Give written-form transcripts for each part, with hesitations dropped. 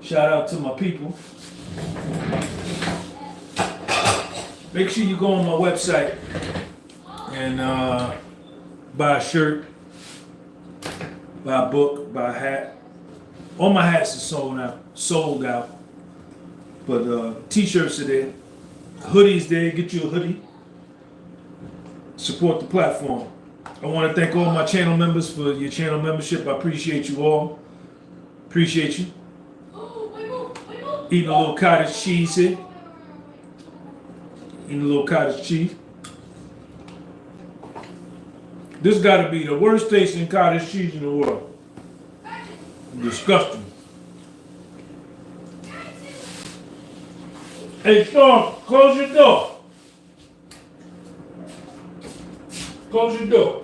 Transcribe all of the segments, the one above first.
Shout out to my people. Make sure you go on my website and buy a shirt, buy a book, buy a hat. All my hats are sold out. But t-shirts are there, hoodies there. Get you a hoodie. Support the platform. I want to thank all my channel members for your channel membership. I appreciate you all. Appreciate you. Eating a little cottage cheese here. Eating a little cottage cheese. This got to be the worst tasting cottage cheese in the world. Disgusting. Hey, Storm, close your door. Close your door.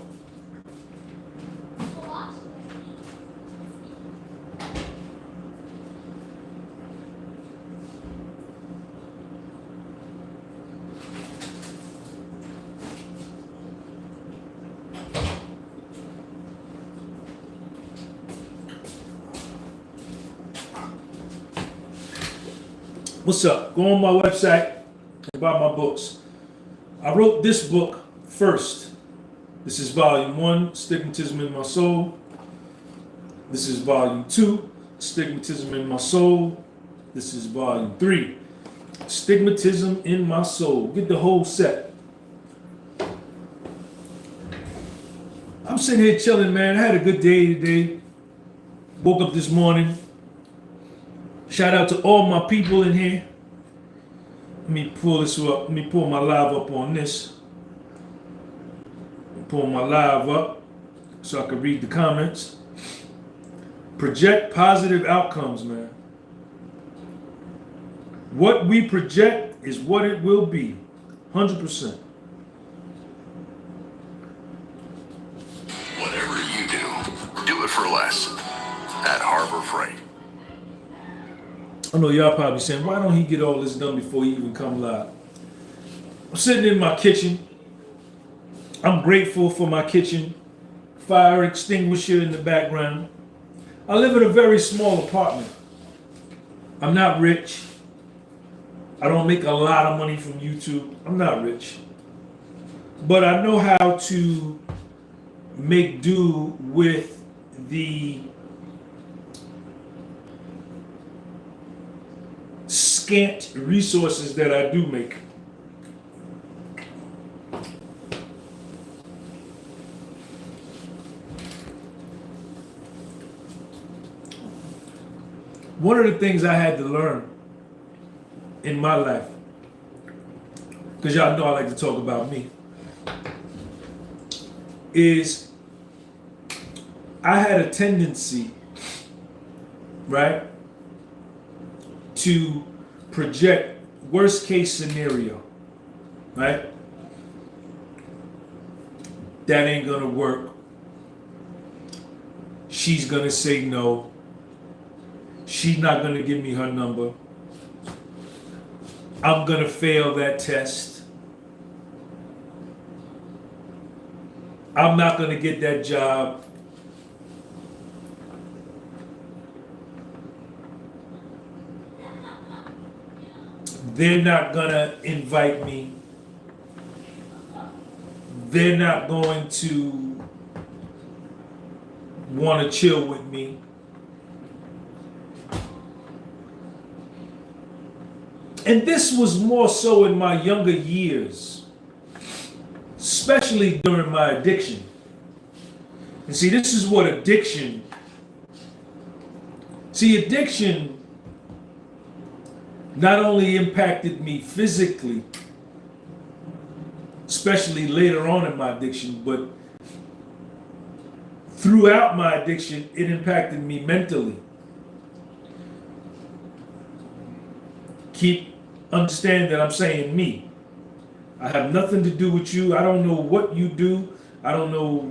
What's up? Go on my website and buy my books. I wrote this book first. This is volume 1, Stigmatism in My Soul. This is volume 2, Stigmatism in My Soul. This is volume 3, Stigmatism in My Soul. Get the whole set. I'm sitting here chilling, man. I had a good day today. Woke up this morning. Shout out to all my people in here. Let me pull this up. Let me pull my live up on this. Pull my live up so I can read the comments. Project positive outcomes, man. What we project is what it will be. 100%. Whatever you do it for less at Harbor Freight. I know y'all probably saying, why don't he get all this done before he even come live? I'm sitting in my kitchen. I'm grateful for my kitchen. Fire extinguisher in the background. I live in a very small apartment. I'm not rich. I don't make a lot of money from YouTube. I'm not rich. But I know how to make do with the scant resources that I do make. One of the things I had to learn in my life, because y'all know I like to talk about me, is I had a tendency, right, to project worst case scenario, right? That ain't gonna work. She's gonna say no. She's not gonna give me her number. I'm gonna fail that test. I'm not gonna get that job. They're not gonna invite me. They're not going to want to chill with me. And this was more so in my younger years, especially during my addiction. And see, this is what addiction not only impacted me physically, especially later on in my addiction, but throughout my addiction, it impacted me mentally. Understand that I'm saying me. I have nothing to do with you. I don't know what you do. I don't know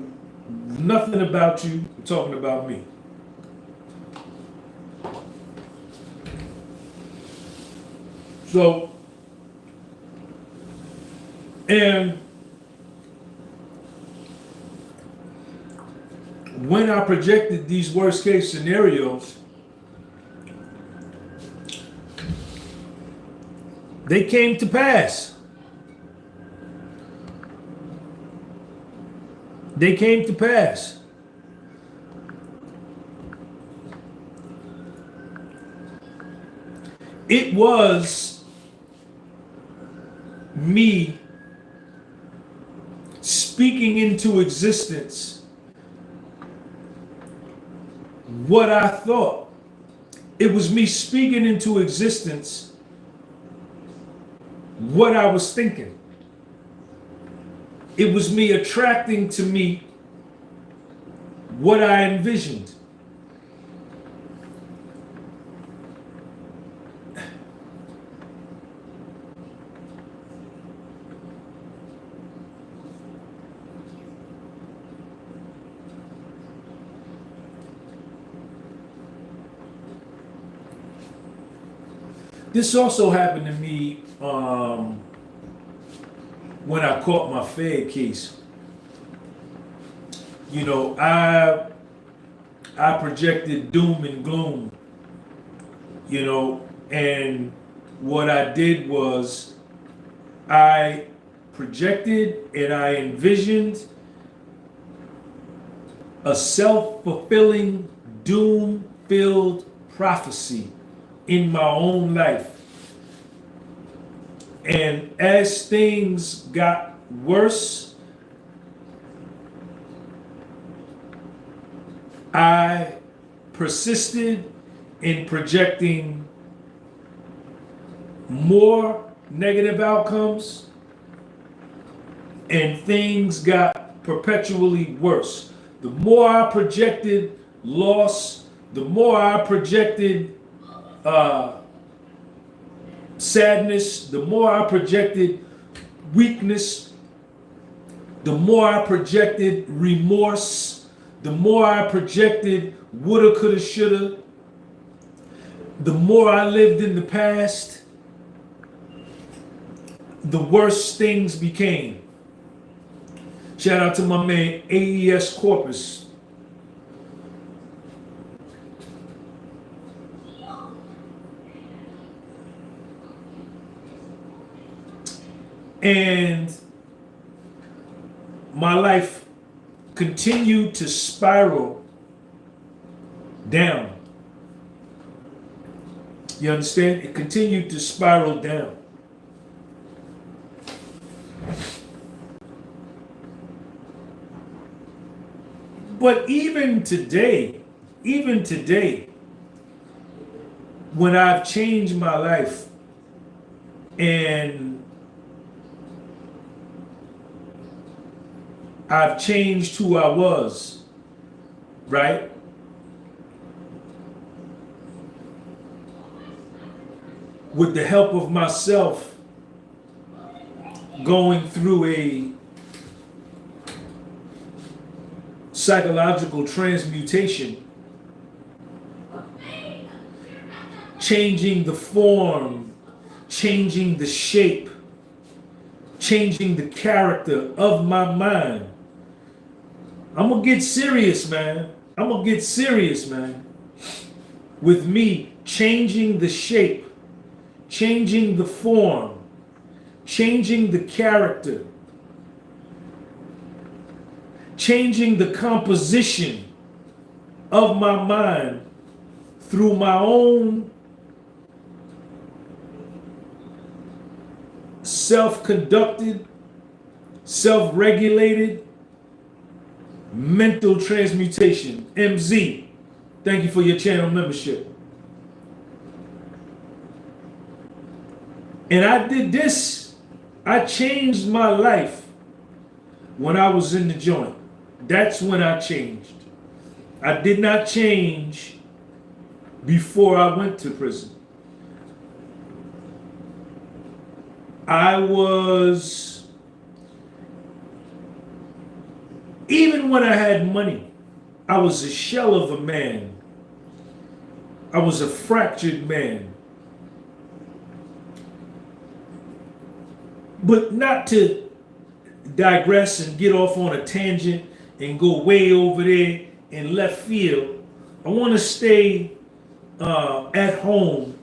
nothing about you. I'm talking about me. So, and when I projected these worst case scenarios, They came to pass. They came to pass. It was me speaking into existence what I thought. It was me speaking into existence what I was thinking. It was me attracting to me what I envisioned. This also happened to me when I caught my Fed case. You know, I projected doom and gloom, you know, and what I did was I projected and I envisioned a self-fulfilling, doom-filled prophecy in my own life. And as things got worse, I persisted in projecting more negative outcomes, and things got perpetually worse. The more I projected loss, the more I projected sadness, the more I projected weakness, the more I projected remorse, the more I projected woulda, coulda, shoulda, the more I lived in the past, the worse things became. Shout out to my man AES Corpus. And my life continued to spiral down. You understand? It continued to spiral down. But even today, when I've changed my life and I've changed who I was, right? With the help of myself going through a psychological transmutation, changing the form, changing the shape, changing the character of my mind. I'm gonna get serious, man. With me changing the shape, changing the form, changing the character, changing the composition of my mind through my own self-conducted, self-regulated mental transmutation. MZ, thank you for your channel membership. And I did this, I changed my life when I was in the joint. That's when I changed. I did not change before I went to prison. I was, even when I had money, I was a shell of a man. I was a fractured man. But not to digress and get off on a tangent and go way over there in left field, I want to stay at home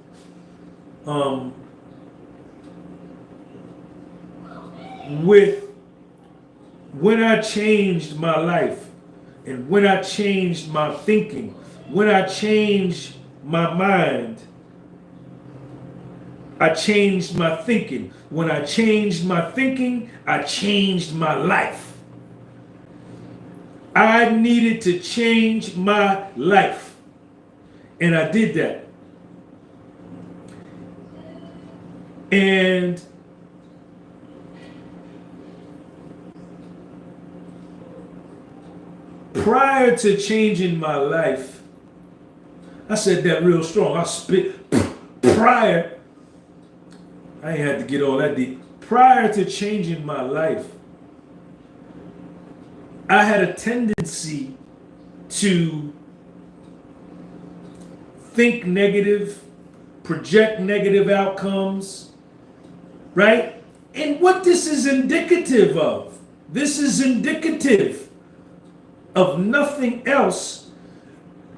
with when I changed my life and when I changed my thinking, when I changed my mind, I changed my thinking. When I changed my thinking, I changed my life. I needed to change my life. And I did that. And prior to changing my life, I said that real strong. I spit prior. I ain't had to get all that deep. Prior to changing my life, I had a tendency to think negative, project negative outcomes, right? And what this is indicative of, this is indicative of nothing else.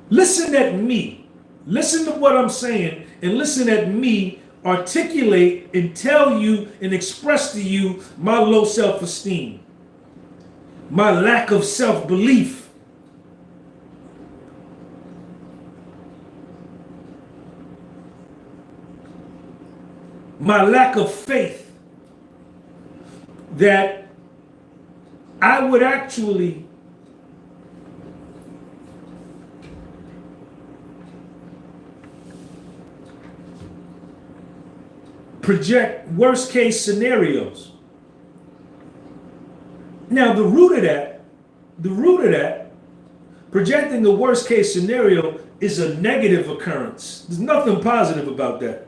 Listen at me. Listen to what I'm saying and listen at me articulate and tell you and express to you my low self-esteem, my lack of self-belief. My lack of faith that I would actually project worst case scenarios. Now the root of that, projecting the worst case scenario is a negative occurrence. There's nothing positive about that.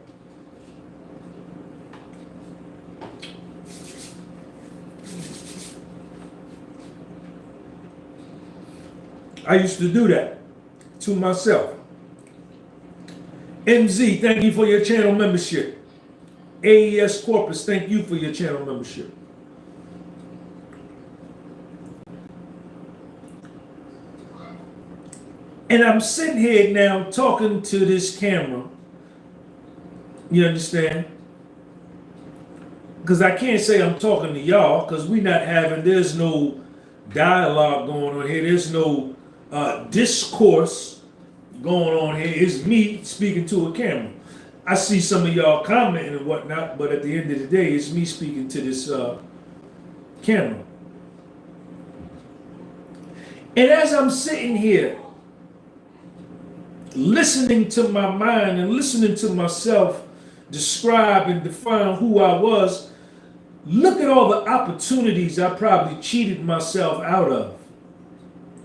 I used to do that to myself. MZ, thank you for your channel membership. AES Corpus, thank you for your channel membership. And I'm sitting here now talking to this camera. You understand? Because I can't say I'm talking to y'all because there's no dialogue going on here. There's no discourse going on here. It's me speaking to a camera. I see some of y'all commenting and whatnot, but at the end of the day, it's me speaking to this camera. And as I'm sitting here, listening to my mind and listening to myself describe and define who I was, look at all the opportunities I probably cheated myself out of,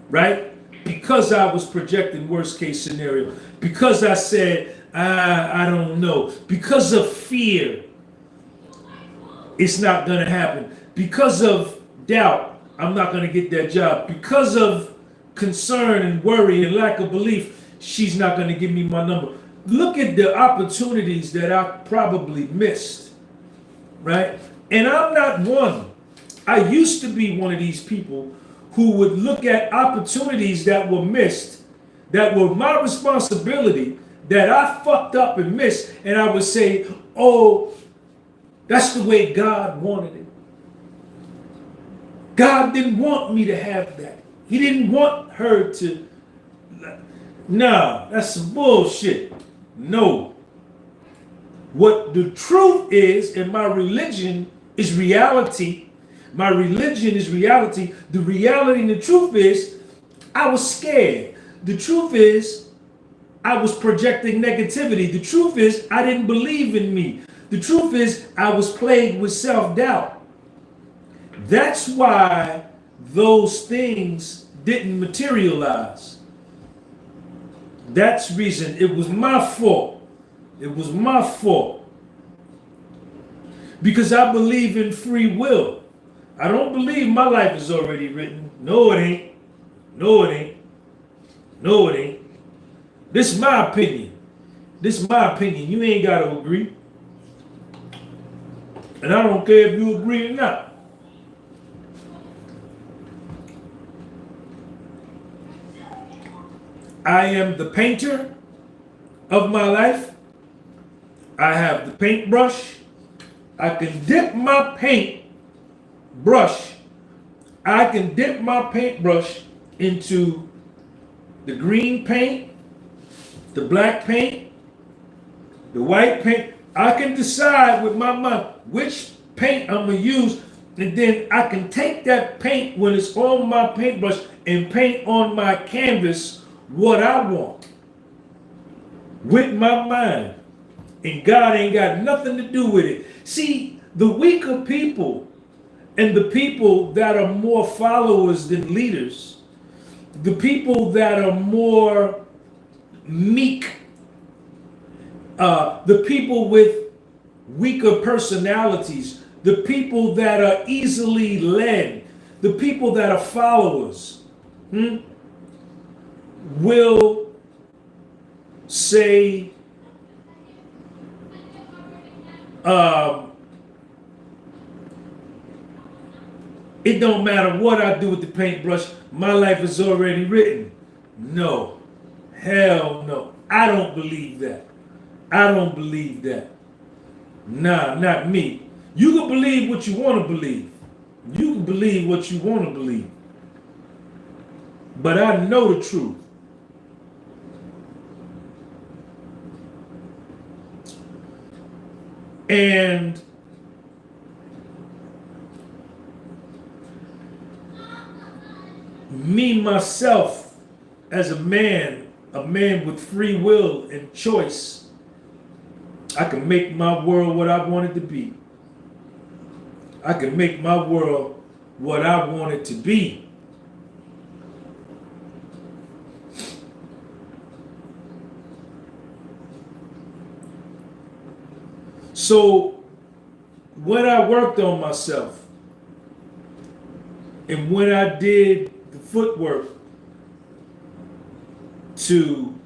right? Because I was projecting worst case scenario, because I said, I don't know, because of fear, it's not going to happen, because of doubt, I'm not going to get that job, because of concern and worry and lack of belief, she's not going to give me my number. Look at the opportunities that I probably missed, right? And I'm not one. I used to be one of these people who would look at opportunities that were missed, that were my responsibility, that I fucked up and missed, and I would say, oh, that's the way God wanted it. God didn't want me to have that. He didn't want her to. Nah, that's some bullshit. No. What the truth is, and my religion is reality. My religion is reality. The reality and the truth is, I was scared. The truth is, I was projecting negativity. The truth is, I didn't believe in me. The truth is, I was plagued with self-doubt. That's why those things didn't materialize. That's the reason. It was my fault. It was my fault. Because I believe in free will. I don't believe my life is already written. No, it ain't. No, it ain't. No, it ain't. This is my opinion. This is my opinion. You ain't got to agree. And I don't care if you agree or not. I am the painter of my life. I have the paintbrush. I can dip my paint brush, I can dip my paintbrush into the green paint, the black paint, the white paint. I can decide with my mind which paint I'm going to use, and then I can take that paint when it's on my paintbrush and paint on my canvas what I want with my mind. And God ain't got nothing to do with it. See, the weaker people and the people that are more followers than leaders, the people that are more meek, the people with weaker personalities, the people that are easily led, the people that are followers, will say, it don't matter what I do with the paintbrush, my life is already written. No, hell no. I don't believe that. I don't believe that. Nah, not me. You can believe what you want to believe. You can believe what you want to believe. But I know the truth. And me, myself, as a man with free will and choice, I can make my world what I want it to be. I can make my world what I want it to be. So when I worked on myself and when I did the footwork to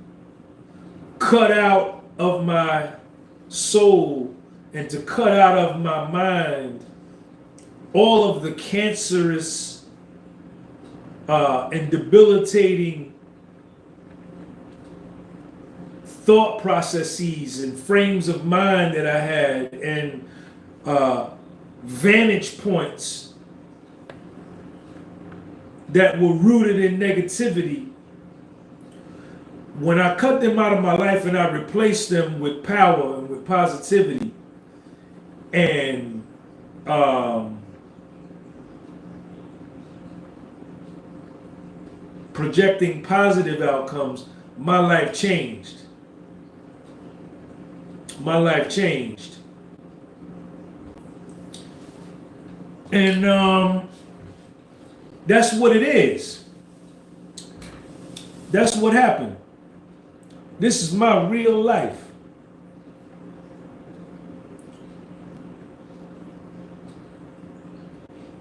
cut out of my soul and to cut out of my mind all of the cancerous and debilitating thought processes and frames of mind that I had and vantage points that were rooted in negativity, when I cut them out of my life and I replaced them with power and with positivity and projecting positive outcomes, my life changed. My life changed. And that's what it is. That's what happened. This is my real life.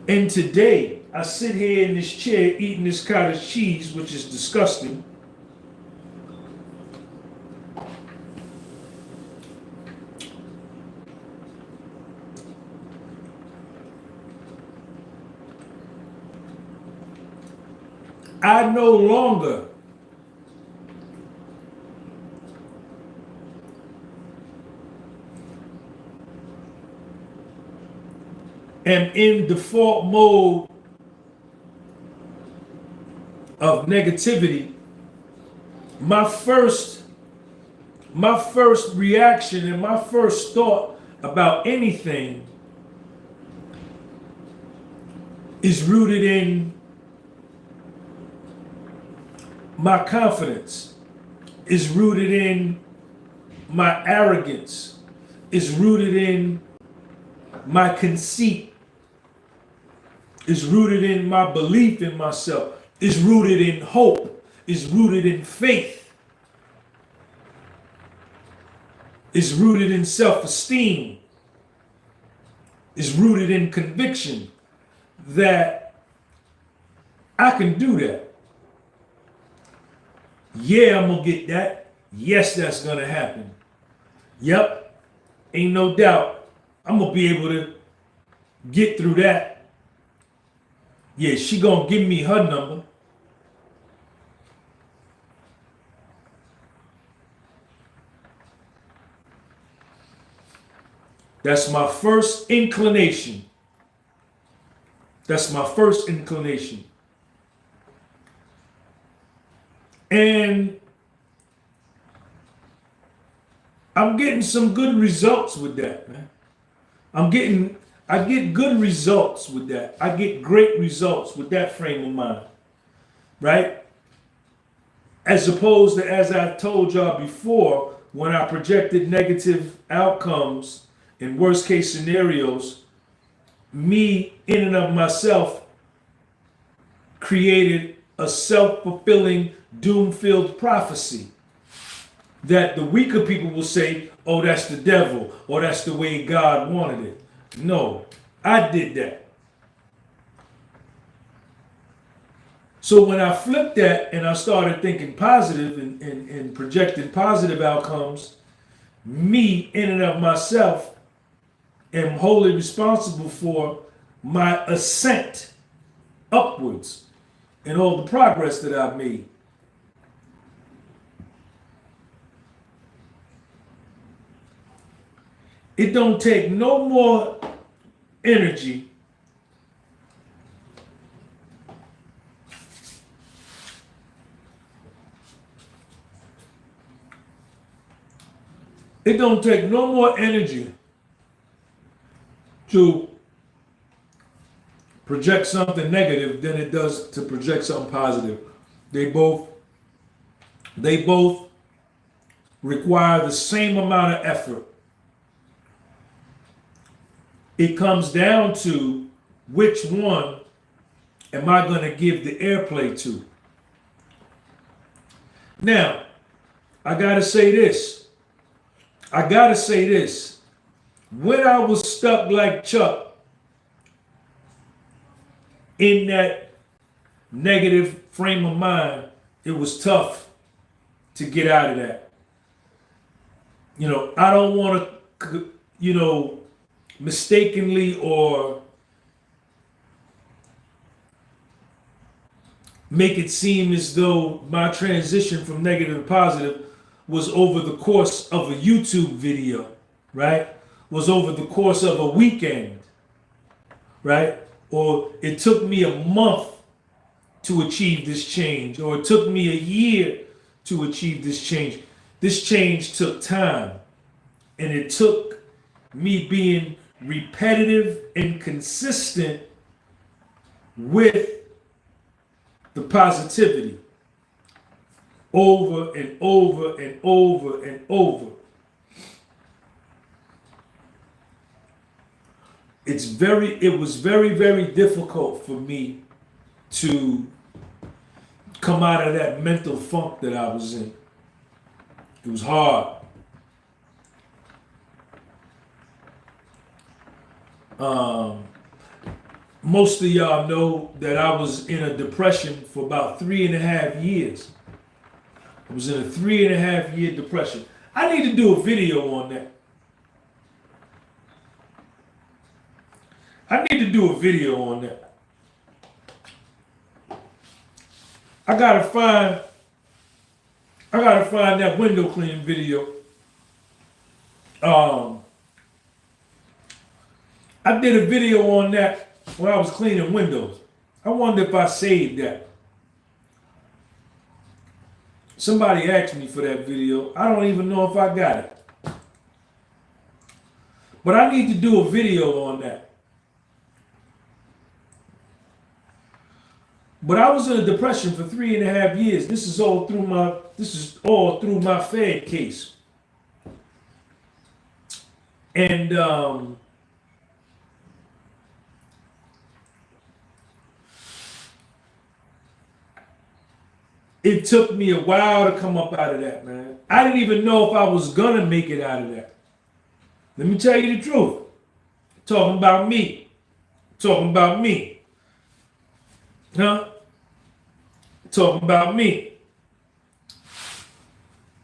And today, I sit here in this chair eating this cottage cheese, which is disgusting. I no longer am in default mode of negativity. My first reaction and my first thought about anything is rooted in my confidence, is rooted in my arrogance, is rooted in my conceit, is rooted in my belief in myself, is rooted in hope, is rooted in faith, is rooted in self-esteem, is rooted in conviction that I can do that. Yeah, I'm gonna get that. Yes, that's gonna happen. Yep, ain't no doubt. I'm gonna be able to get through that. Yeah, she gonna give me her number. That's my first inclination. That's my first inclination. And I'm getting some good results with that, man. I get good results with that. I get great results with that frame of mind, right? As opposed to, as I told y'all before, when I projected negative outcomes in worst case scenarios, me in and of myself created a self-fulfilling, doom-filled prophecy that the weaker people will say, oh, that's the devil, or that's the way God wanted it. No, I did that. So when I flipped that and I started thinking positive and projecting positive outcomes, me in and of myself am wholly responsible for my ascent upwards and all the progress that I've made. It don't take no more energy It don't take no more energy to project something negative than it does to project something positive. They both require the same amount of effort. It comes down to which one am I going to give the airplay to? Now, I got to say this. When I was stuck like Chuck in that negative frame of mind, it was tough to get out of that. I don't want to, mistakenly or make it seem as though my transition from negative to positive was over the course of a YouTube video, right? Was over the course of a weekend, right? Or it took me a month to achieve this change, or it took me a year to achieve this change. This change took time, and it took me being repetitive and consistent with the positivity over and over and over and over. It was very, very difficult for me to come out of that mental funk that I was in. It was hard. Most of y'all know that I was in a depression for about 3.5 years. I was in a 3.5 year depression. I need to do a video on that. I gotta find that window cleaning video. I did a video on that when I was cleaning windows. I wonder if I saved that. Somebody asked me for that video. I don't even know if I got it. But I need to do a video on that. But I was in a depression for 3.5 years. This is all through my Fed case. And it took me a while to come up out of that, man. I didn't even know if I was gonna make it out of that. Let me tell you the truth. Talking about me. Huh? Talking about me.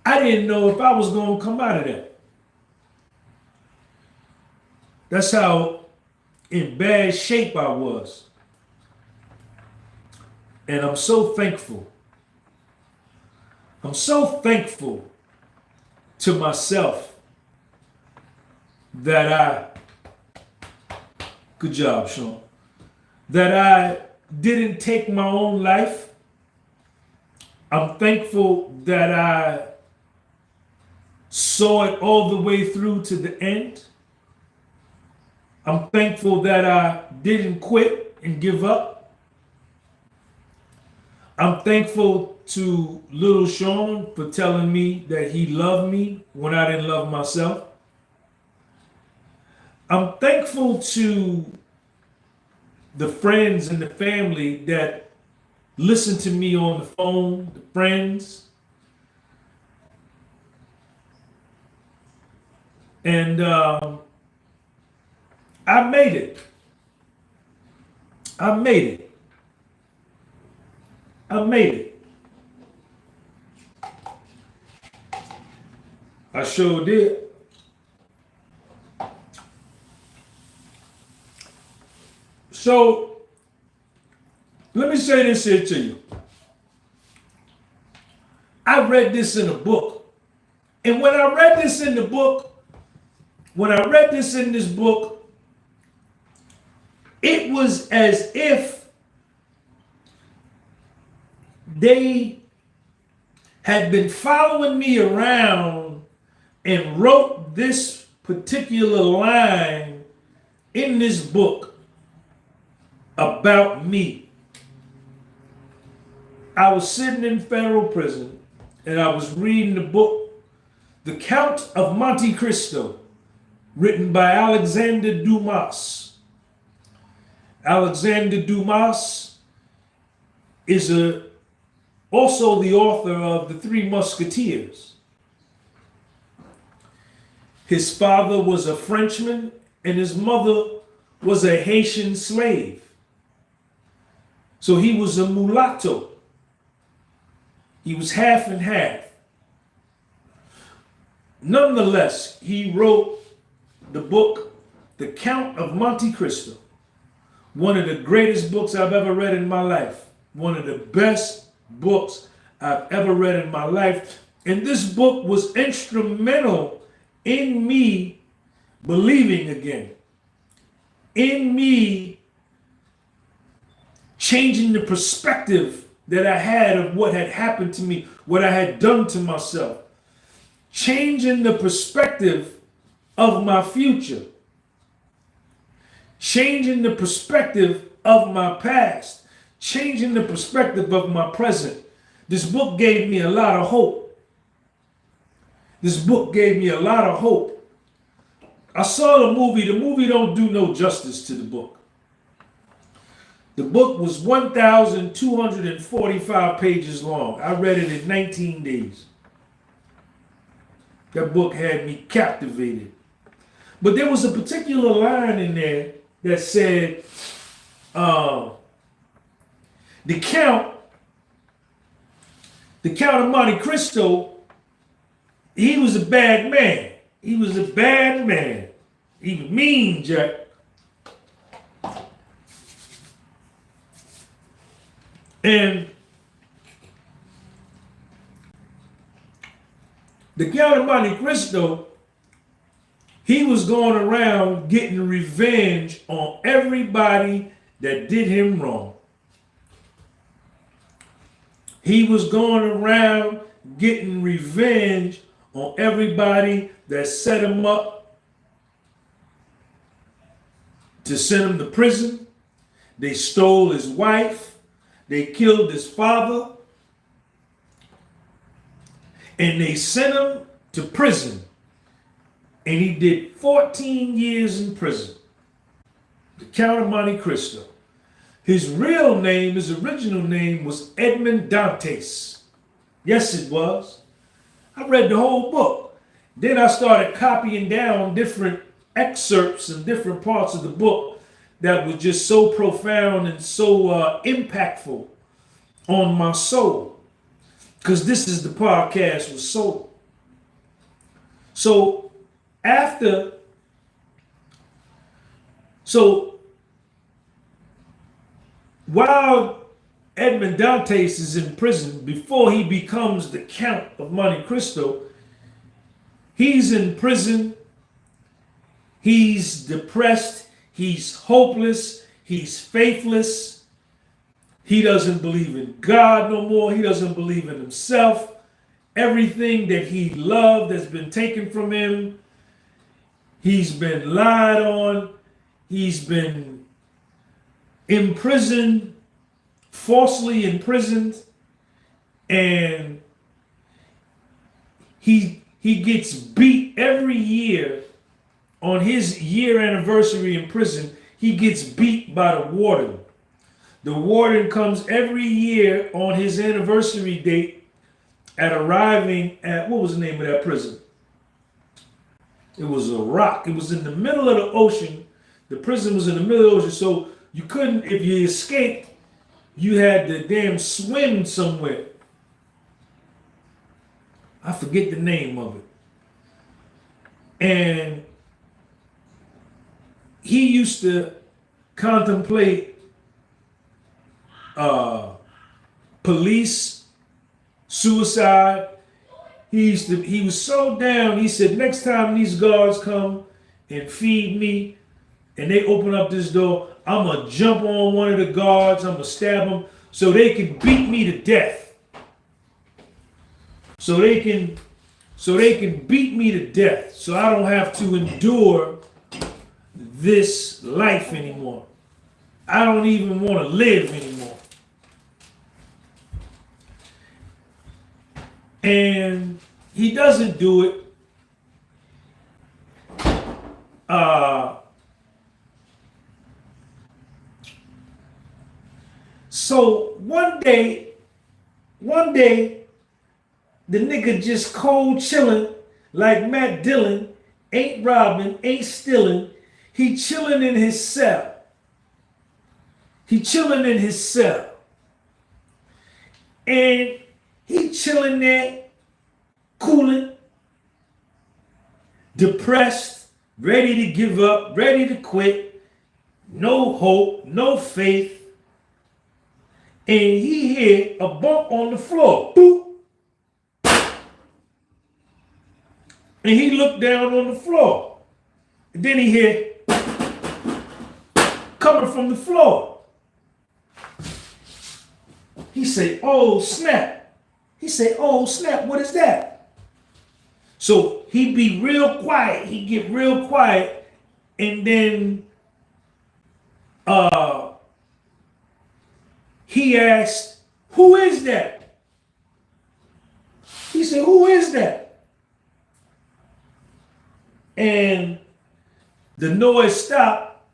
I didn't know if I was gonna come out of that. That's how in bad shape I was. And I'm so thankful. I'm so thankful to myself that good job, Sean, that I didn't take my own life. I'm thankful that I saw it all the way through to the end. I'm thankful that I didn't quit and give up. I'm thankful to little Sean for telling me that he loved me when I didn't love myself. I'm thankful to the friends and the family that listen to me on the phone, the friends. And I made it. I made it. I made it. I sure did. So, let me say this here to you. I read this in a book. And when I read this in this book, it was as if they had been following me around and wrote this particular line in this book about me. I was sitting in federal prison and I was reading the book, The Count of Monte Cristo, written by Alexander Dumas. Alexander Dumas is also the author of The Three Musketeers. His father was a Frenchman and his mother was a Haitian slave. So he was a mulatto. He was half and half. Nonetheless, he wrote the book, The Count of Monte Cristo. One of the greatest books I've ever read in my life. One of the best books I've ever read in my life. And this book was instrumental in me believing again. In me changing the perspective that I had of what had happened to me, what I had done to myself. Changing the perspective of my future. Changing the perspective of my past. Changing the perspective of my present. This book gave me a lot of hope. This book gave me a lot of hope. I saw the movie. The movie don't do no justice to the book. The book was 1,245 pages long. I read it in 19 days. That book had me captivated. But there was a particular line in there that said, the Count of Monte Cristo, he was a bad man. He was a bad man. He was mean, Jack. And the Count of Monte Cristo, he was going around getting revenge on everybody that did him wrong. He was going around getting revenge on everybody that set him up to send him to prison. They stole his wife. They killed his father. And they sent him to prison. And he did 14 years in prison. The Count of Monte Cristo. His real name, his original name was Edmond Dantes. Yes, it was. I read the whole book. Then I started copying down different excerpts and different parts of the book that was just so profound and so impactful on my soul. Because this is the podcast with soul. So while Edmond Dantes is in prison, before he becomes the Count of Monte Cristo, he's in prison, he's depressed, he's hopeless, He's faithless. He doesn't believe in God no more. He doesn't believe in himself. Everything that he loved has been taken from him. He's been lied on. He's been imprisoned, falsely imprisoned, and he gets beat every year. On his year anniversary in prison, he gets beat by the warden. The warden comes every year on his anniversary date at arriving at, what was the name of that prison? It was a rock. It was in the middle of the ocean. The prison was in the middle of the ocean, so you couldn't, if you escaped, you had to damn swim somewhere. I forget the name of it. And he used to contemplate police suicide. He was so down, he said, next time these guards come and feed me and they open up this door, I'm gonna jump on one of the guards, I'm gonna stab them so they can beat me to death. So they can beat me to death so I don't have to endure this life anymore. I don't even want to live anymore. And he doesn't do it. So one day, the nigga just cold chilling like Matt Dillon, ain't robbing, ain't stealing. He chilling in his cell. And he chilling there, cooling, depressed, ready to give up, ready to quit, no hope, no faith. And he hear a bump on the floor. Boop. And he looked down on the floor. And then he hear coming from the floor. He say, oh snap. What is that? So he be real quiet. He get real quiet. And then he asked, who is that? He said, who is that? And the noise stopped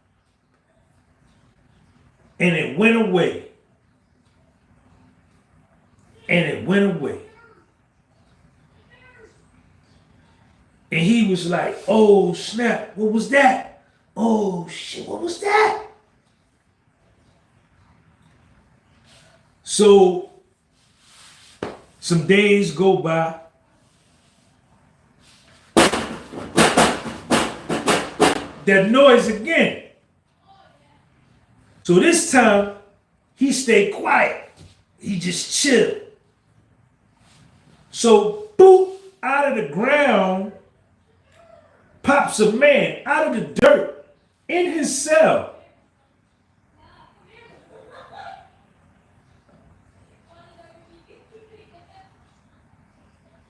and it went away. And he was like, oh snap, what was that? Oh shit, what was that? So some days go by. That noise again. So this time, he stayed quiet. He just chilled. So, boop, out of the ground pops a man out of the dirt in his cell.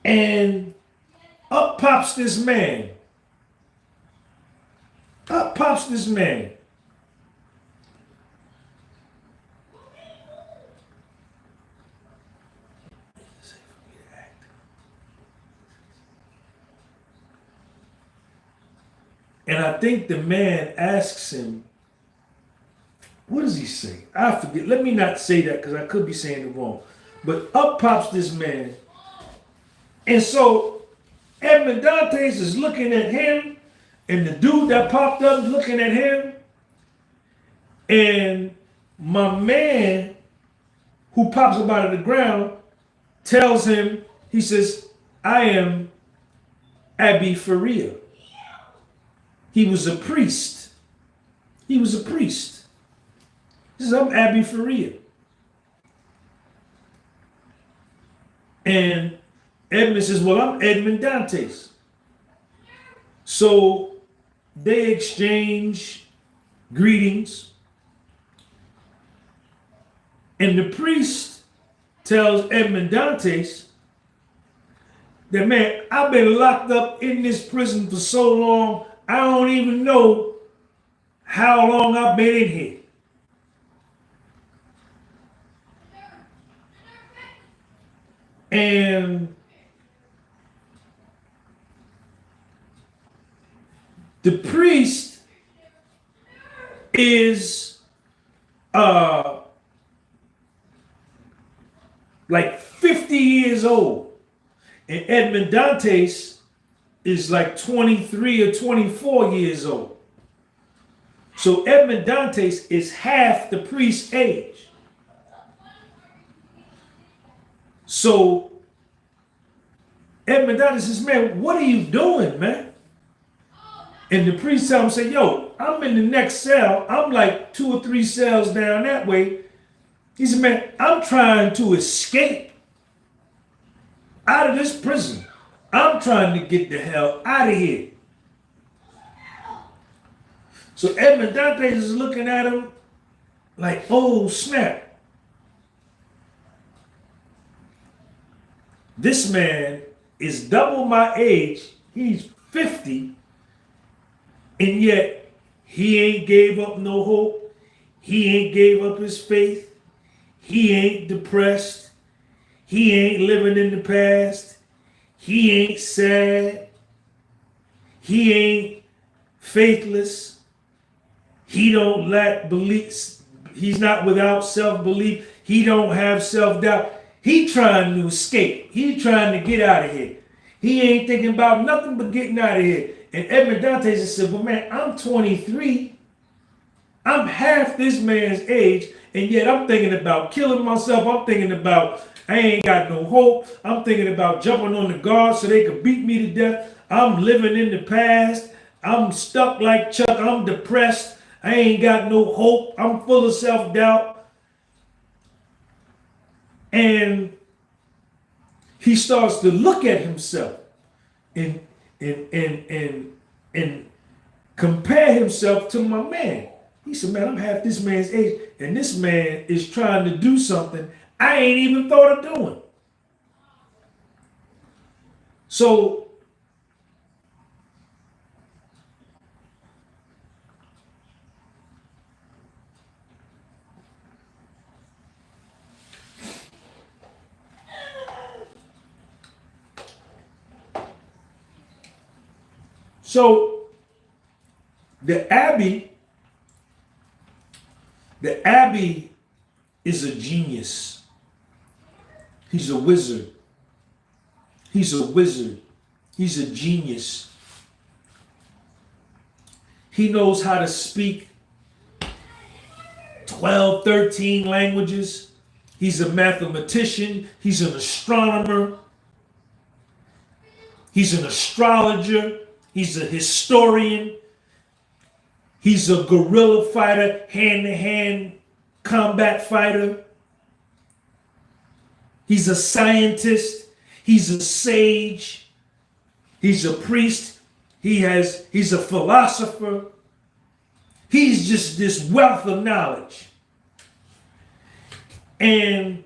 And up pops this man. And I think the man asks him, what does he say? I forget. Let me not say that because I could be saying it wrong. But up pops this man. And so Edmond Dantes is looking at him, and the dude that popped up is looking at him. And my man who pops up out of the ground tells him, he says, I am Abi Faria. He was a priest. He says, I'm Abi Faria. And Edmund says, well, I'm Edmond Dantes. So they exchange greetings. And the priest tells Edmond Dantes that, man, I've been locked up in this prison for so long, I don't even know how long I've been in here. And the priest is like 50 years old, and Edmond Dantes is like 23 or 24 years old. So Edmond Dantes is half the priest's age. So Edmond Dantes says, man, what are you doing, man? And the priest tells him, say, yo, I'm in the next cell. I'm like 2 or 3 cells down that way. He said, man, I'm trying to escape out of this prison. I'm trying to get the hell out of here. So Edmond Dantes is looking at him like, oh, snap. This man is double my age. He's 50. And yet, he ain't gave up no hope. He ain't gave up his faith. He ain't depressed. He ain't living in the past. He ain't sad. He ain't faithless. He don't lack beliefs. He's not without self-belief. He don't have self-doubt. He trying to escape. He trying to get out of here. He ain't thinking about nothing but getting out of here. And Edmond Dantes said, well, man, I'm 23. I'm half this man's age, and yet I'm thinking about killing myself. I'm thinking about I ain't got no hope. I'm thinking about jumping on the guard so they could beat me to death. I'm living in the past. I'm stuck like Chuck. I'm depressed. I ain't got no hope. I'm full of self-doubt. And he starts to look at himself and compare himself to my man. He said, man, I'm half this man's age, and this man is trying to do something I ain't even thought of doing. So the Abbey is a genius. He's a wizard. He's a wizard. He's a genius. He knows how to speak 12, 13 languages. He's a mathematician. He's an astronomer. He's an astrologer. He's a historian. He's a guerrilla fighter, hand-to-hand combat fighter. He's a scientist. He's a sage. He's a priest. He's a philosopher. He's just this wealth of knowledge. And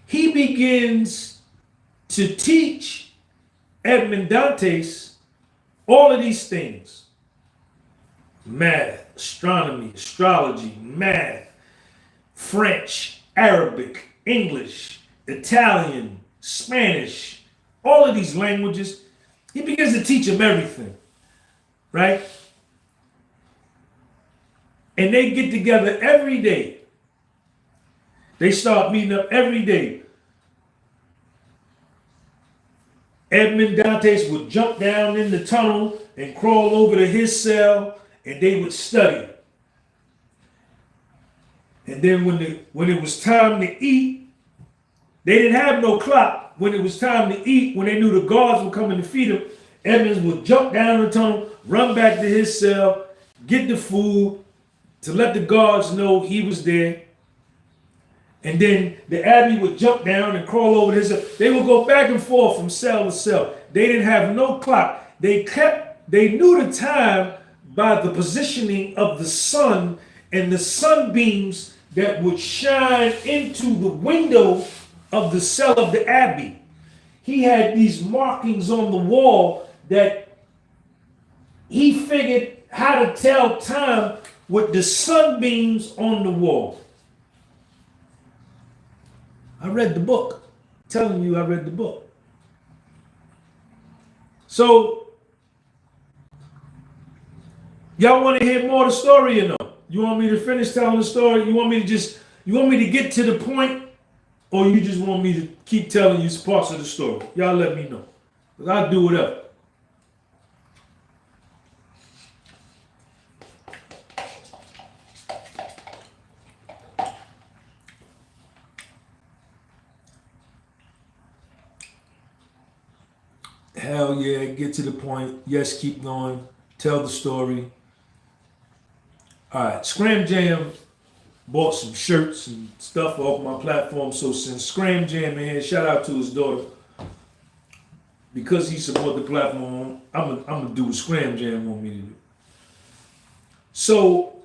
he begins to teach Edmond Dantes all of these things. Math, astronomy, astrology, math, French, Arabic, English, Italian, Spanish, all of these languages. He begins to teach them everything, right? And they get together every day. They start meeting up every day. Edmond Dantes would jump down in the tunnel and crawl over to his cell, and they would study. And then when it was time to eat, they didn't have no clock. When it was time to eat, when they knew the guards were coming to feed him, Edmonds would jump down the tunnel, run back to his cell, get the food to let the guards know he was there. And then the Abbey would jump down and crawl over to his cell. They would go back and forth from cell to cell. They didn't have no clock. They knew the time by the positioning of the sun and the sunbeams that would shine into the window of the cell of the abbey. He had these markings on the wall that he figured how to tell time with the sunbeams on the wall. I read the book. I'm telling you, I read the book. So, y'all want to hear more of the story or no? You want me to finish telling the story? You want me to get to the point? Or you just want me to keep telling you parts of the story? Y'all let me know. Because I'll do whatever. Hell yeah, get to the point. Yes, keep going. Tell the story. All right, Scram Jam bought some shirts and stuff off my platform. So since Scram Jam in here, shout out to his daughter. Because he supported the platform, I'm gonna do what Scram Jam want me to do. So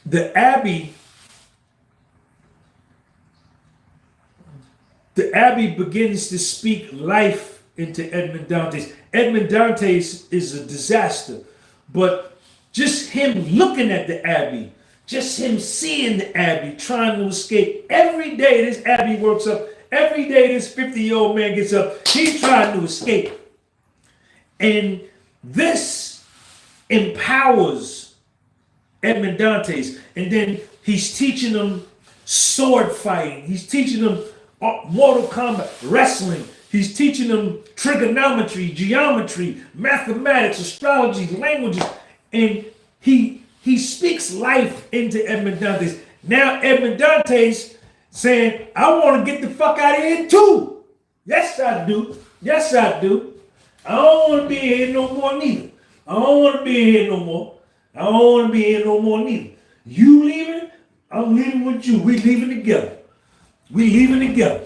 the Abbey begins to speak life into Edmond Dantes. Edmond Dantes is a disaster, but just him looking at the Abbey, just him seeing the Abbey, trying to escape. Every day this Abbey works up. Every day this 50-year-old man gets up. He's trying to escape. And this empowers Edmond Dantes. And then he's teaching them sword fighting. He's teaching them Mortal Kombat, wrestling. He's teaching them trigonometry, geometry, mathematics, astrology, languages. And he speaks life into Edmond Dantes. Now Edmond Dantes saying, I want to get the fuck out of here too. Yes, I do. Yes, I do. I don't want to be here no more neither. I don't want to be here no more. I don't want to be here no more neither. You leaving? I'm leaving with you. We leaving together. We leaving together.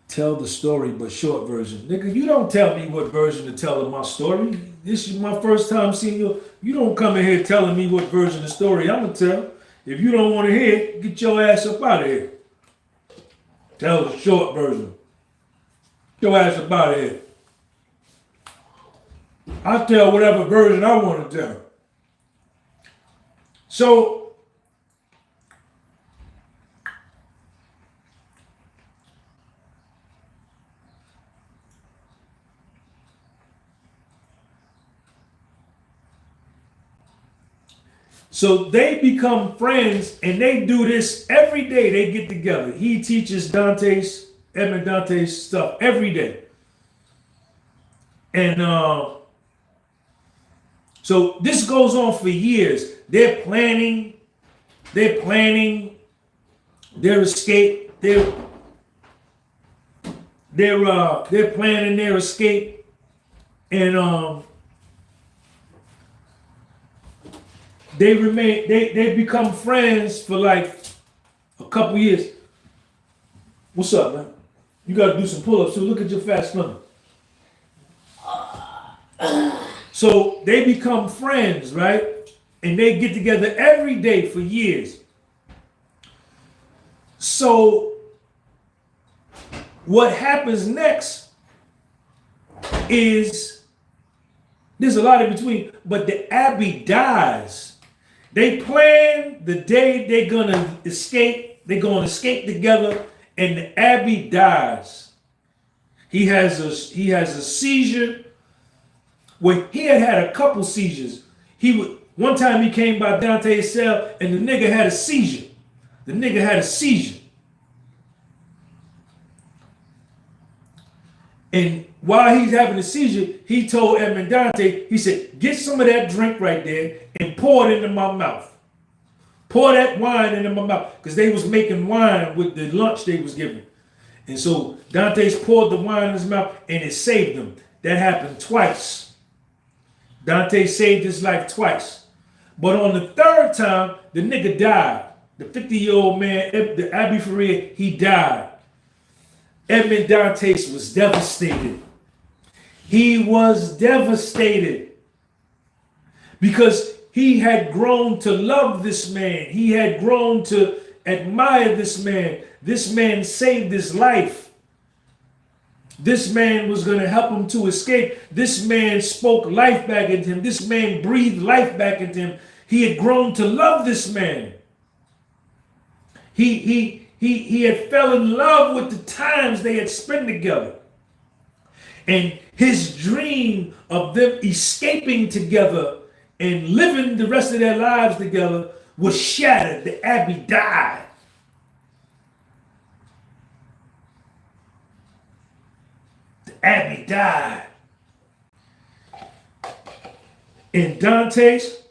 Tell the story, but short version. Nigga, you don't tell me what version to tell of my story. This is my first time seeing you. You don't come in here telling me what version of the story I'm going to tell. If you don't want to hear it, get your ass up out of here. Tell the short version. Get your ass up out of here. I'll tell whatever version I want to tell. So they become friends, and they do this every day. They get together. He teaches Edmond Dantes stuff every day. And so this goes on for years. They're planning their escape. They're planning their escape, and they become friends for like a couple years. What's up, man? You gotta do some pull-ups too. Look at your fat stomach. So they become friends, right? And they get together every day for years. So what happens next is there's a lot in between, but the Abbey dies. They plan the day they're gonna escape. They're gonna escape together, and the Abbey dies. He has a seizure. Well, he had a couple seizures. One time he came by Dante's cell, and the nigga had a seizure. And while he's having a seizure, he told Edmond Dante, he said, get some of that drink right there and pour it into my mouth. Pour that wine into my mouth. Because they was making wine with the lunch they was giving. And so Dante's poured the wine in his mouth, and it saved him. That happened twice. Dante saved his life twice. But on the third time, the nigga died. The 50-year-old man, the Abbey Faria, he died. Edmond Dantes was devastated. He was devastated because he had grown to love this man. He had grown to admire this man. This man saved his life. This man was going to help him to escape. This man spoke life back into him. This man breathed life back into him. He had grown to love this man. He had fell in love with the times they had spent together. And his dream of them escaping together and living the rest of their lives together was shattered. The Abbey died. The Abbey died. And Dantes,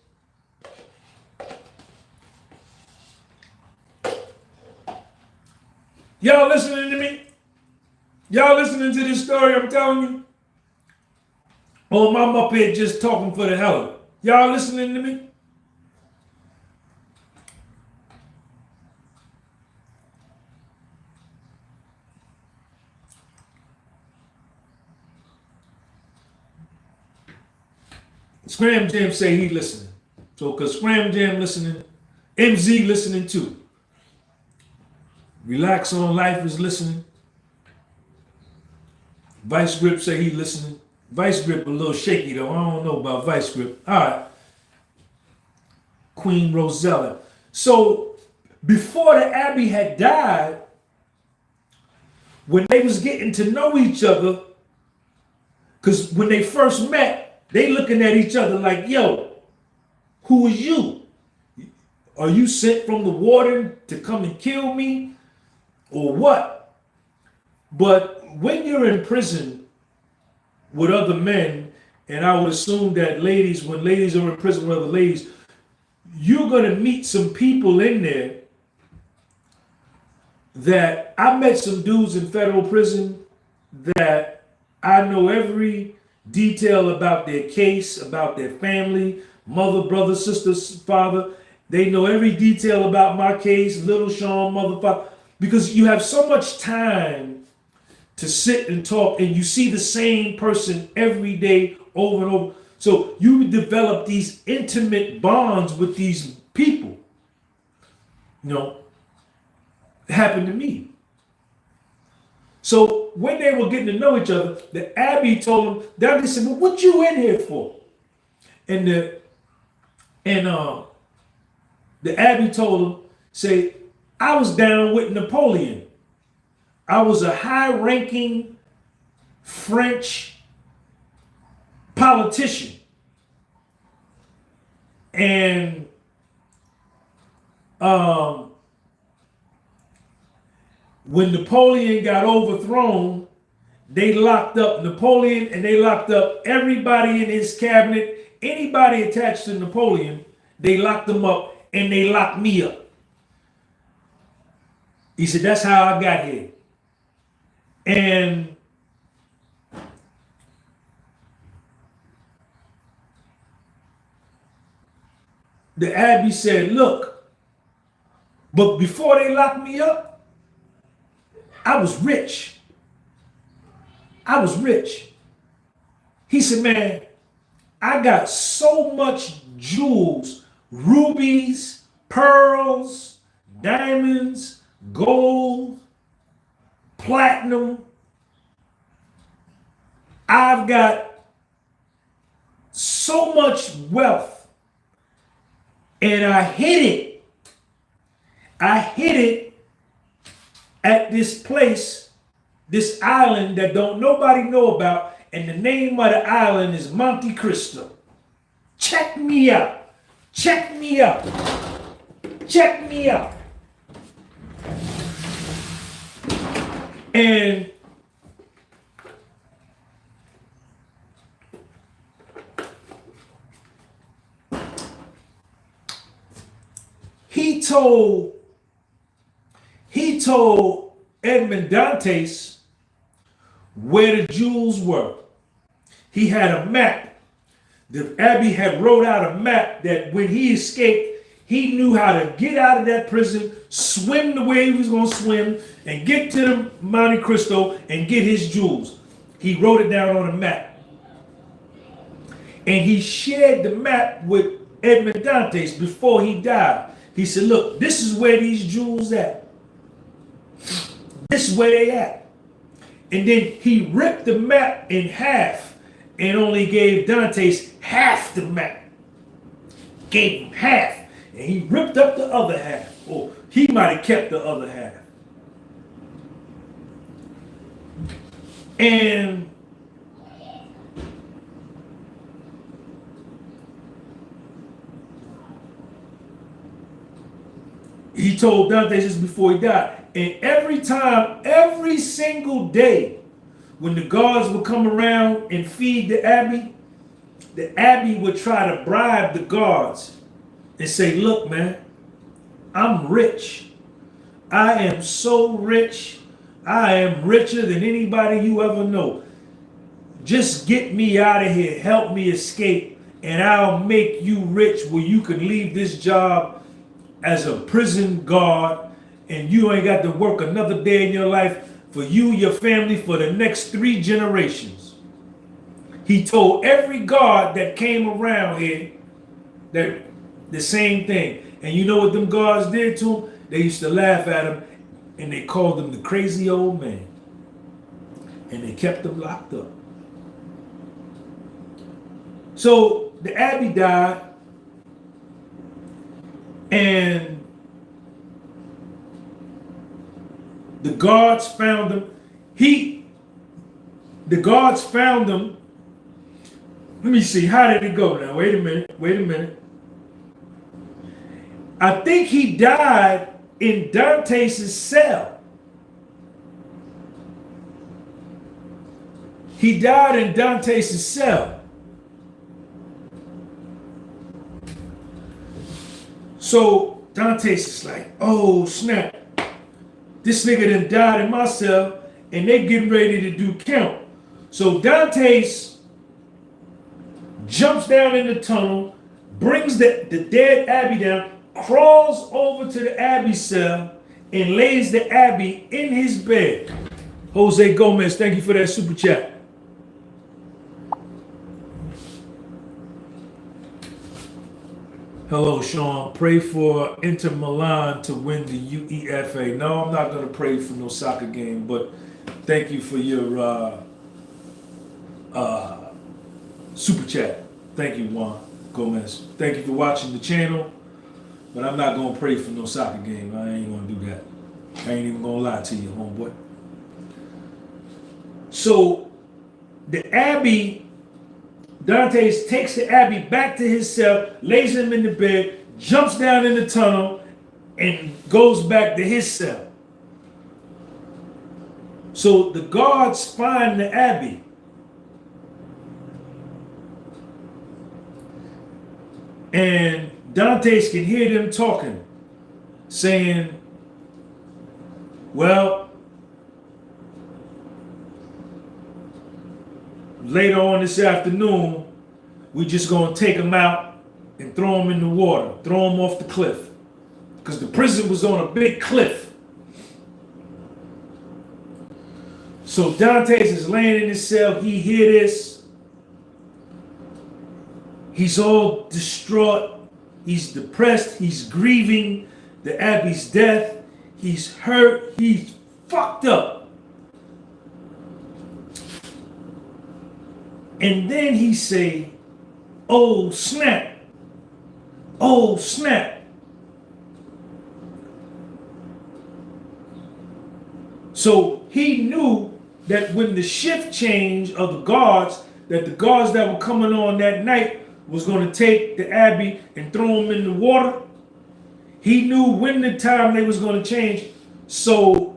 y'all listening to me? Y'all listening to this story I'm telling you? Or am I up here just talking for the hell of it? Y'all listening to me? Scram Jam say he listening. So because Scram Jam listening, MZ listening too. Relax on Life is listening. Vice Grip say he listening. Vice Grip a little shaky though. I don't know about Vice Grip. All right. Queen Rosella. So before the Abbey had died, when they was getting to know each other, because when they first met, they looking at each other like, yo, who is you? Are you sent from the warden to come and kill me? Or what? But when you're in prison with other men, and I would assume that ladies, when ladies are in prison with other ladies, you're going to meet some people in there that I met some dudes in federal prison that I know every detail about their case, about their family, mother, brother, sister, father. They know every detail about my case, little Sean, mother, father, because you have so much time to sit and talk and you see the same person every day over and over. So you develop these intimate bonds with these people. You know, it happened to me. So when they were getting to know each other, the Abbey told them, they said, well, what you in here for? And the Abbey told him, say, I was down with Napoleon. I was a high-ranking French politician. And when Napoleon got overthrown, they locked up Napoleon and they locked up everybody in his cabinet. Anybody attached to Napoleon, they locked them up and they locked me up. He said, that's how I got here. And the Abbey said, look, but before they locked me up, I was rich. I was rich. He said, man, I got so much jewels, rubies, pearls, diamonds, gold, platinum. I've got so much wealth, and I hid it. I hid it at this place, this island that don't nobody know about, and the name of the island is Monte Cristo. Check me out. Check me out. Check me out. And he told Edmond Dantes where the jewels were. He had a map the Abbey had wrote out a map that when he escaped, he knew how to get out of that prison, swim the way he was going to swim, and get to the Monte Cristo and get his jewels. He wrote it down on a map. And he shared the map with Edmond Dantes before he died. He said, look, this is where these jewels at. This is where they at. And then he ripped the map in half and only gave Dantes half the map. Gave him half. And he ripped up the other half. Or he might have kept the other half. And he told Dantes this before he died. And every time, every single day, when the guards would come around and feed the Abbey would try to bribe the guards and say, look, man, I'm rich. I am so rich. I am richer than anybody you ever know. Just get me out of here. Help me escape, and I'll make you rich where you can leave this job as a prison guard, and you ain't got to work another day in your life for you, your family, for the next 3 generations. He told every guard that came around here that the same thing. And you know what them guards did to him? They used to laugh at him, and they called him the crazy old man. And they kept him locked up. So the Abbey died, and the guards found him. The guards found him. Let me see, how did it go now? Wait a minute. I think he died in Dantes' cell. He died in Dantes' cell. So Dantes is like, oh snap. This nigga done died in my cell, and they getting ready to do count. So Dantes jumps down in the tunnel, brings the dead Abbey down, crawls over to the Abbey cell, and lays the Abbey in his bed. Jose Gomez, thank you for that super chat. Hello, Sean. Pray for Inter Milan to win the UEFA. No, I'm not going to pray for no soccer game, but thank you for your super chat. Thank you, Juan Gomez. Thank you for watching the channel, but I'm not going to pray for no soccer game. I ain't going to do that. I ain't even going to lie to you, homeboy. So the Abbey, Dantes takes the Abbey back to his cell, lays him in the bed, jumps down in the tunnel, and goes back to his cell. So the guards find the Abbey. And Dantes can hear them talking, saying, well, later on this afternoon, we just gonna take him out and throw him in the water, throw him off the cliff. Because the prison was on a big cliff. So Dantes is laying in his cell, he hear this. He's all distraught, he's depressed, he's grieving the Abbey's death, he's hurt, he's fucked up. And then he say, oh snap, oh snap. So he knew that when the shift change of the guards, that the guards that were coming on that night was going to take the Abbey and throw him in the water. He knew when the time they was going to change. So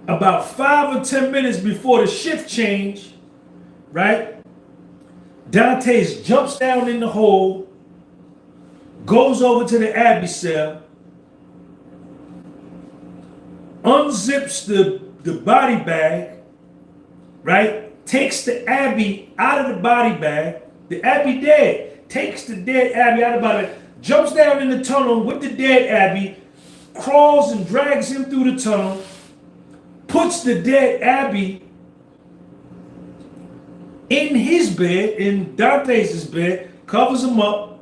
about 5 or 10 minutes before the shift change, right? Dantes jumps down in the hole, goes over to the Abbey cell, unzips the body bag, right? Takes the Abbey out of the body bag. The Abbey dead. Takes the dead Abbey out of the body bag, jumps down in the tunnel with the dead Abbey, crawls and drags him through the tunnel, puts the dead Abbey in his bed, in Dantes' bed, covers him up.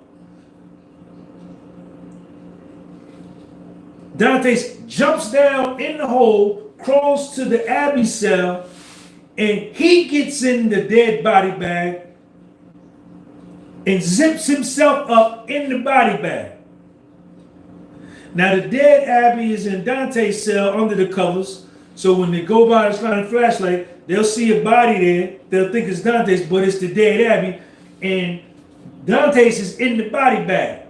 Dantes jumps down in the hole, crawls to the Abbey cell, and he gets in the dead body bag and zips himself up in the body bag. Now the dead Abbey is in Dantes' cell under the covers, so when they go by the shine flashlight, they'll see a body there. They'll think it's Dantes, but it's the dead Abbey, and Dantes is in the body bag.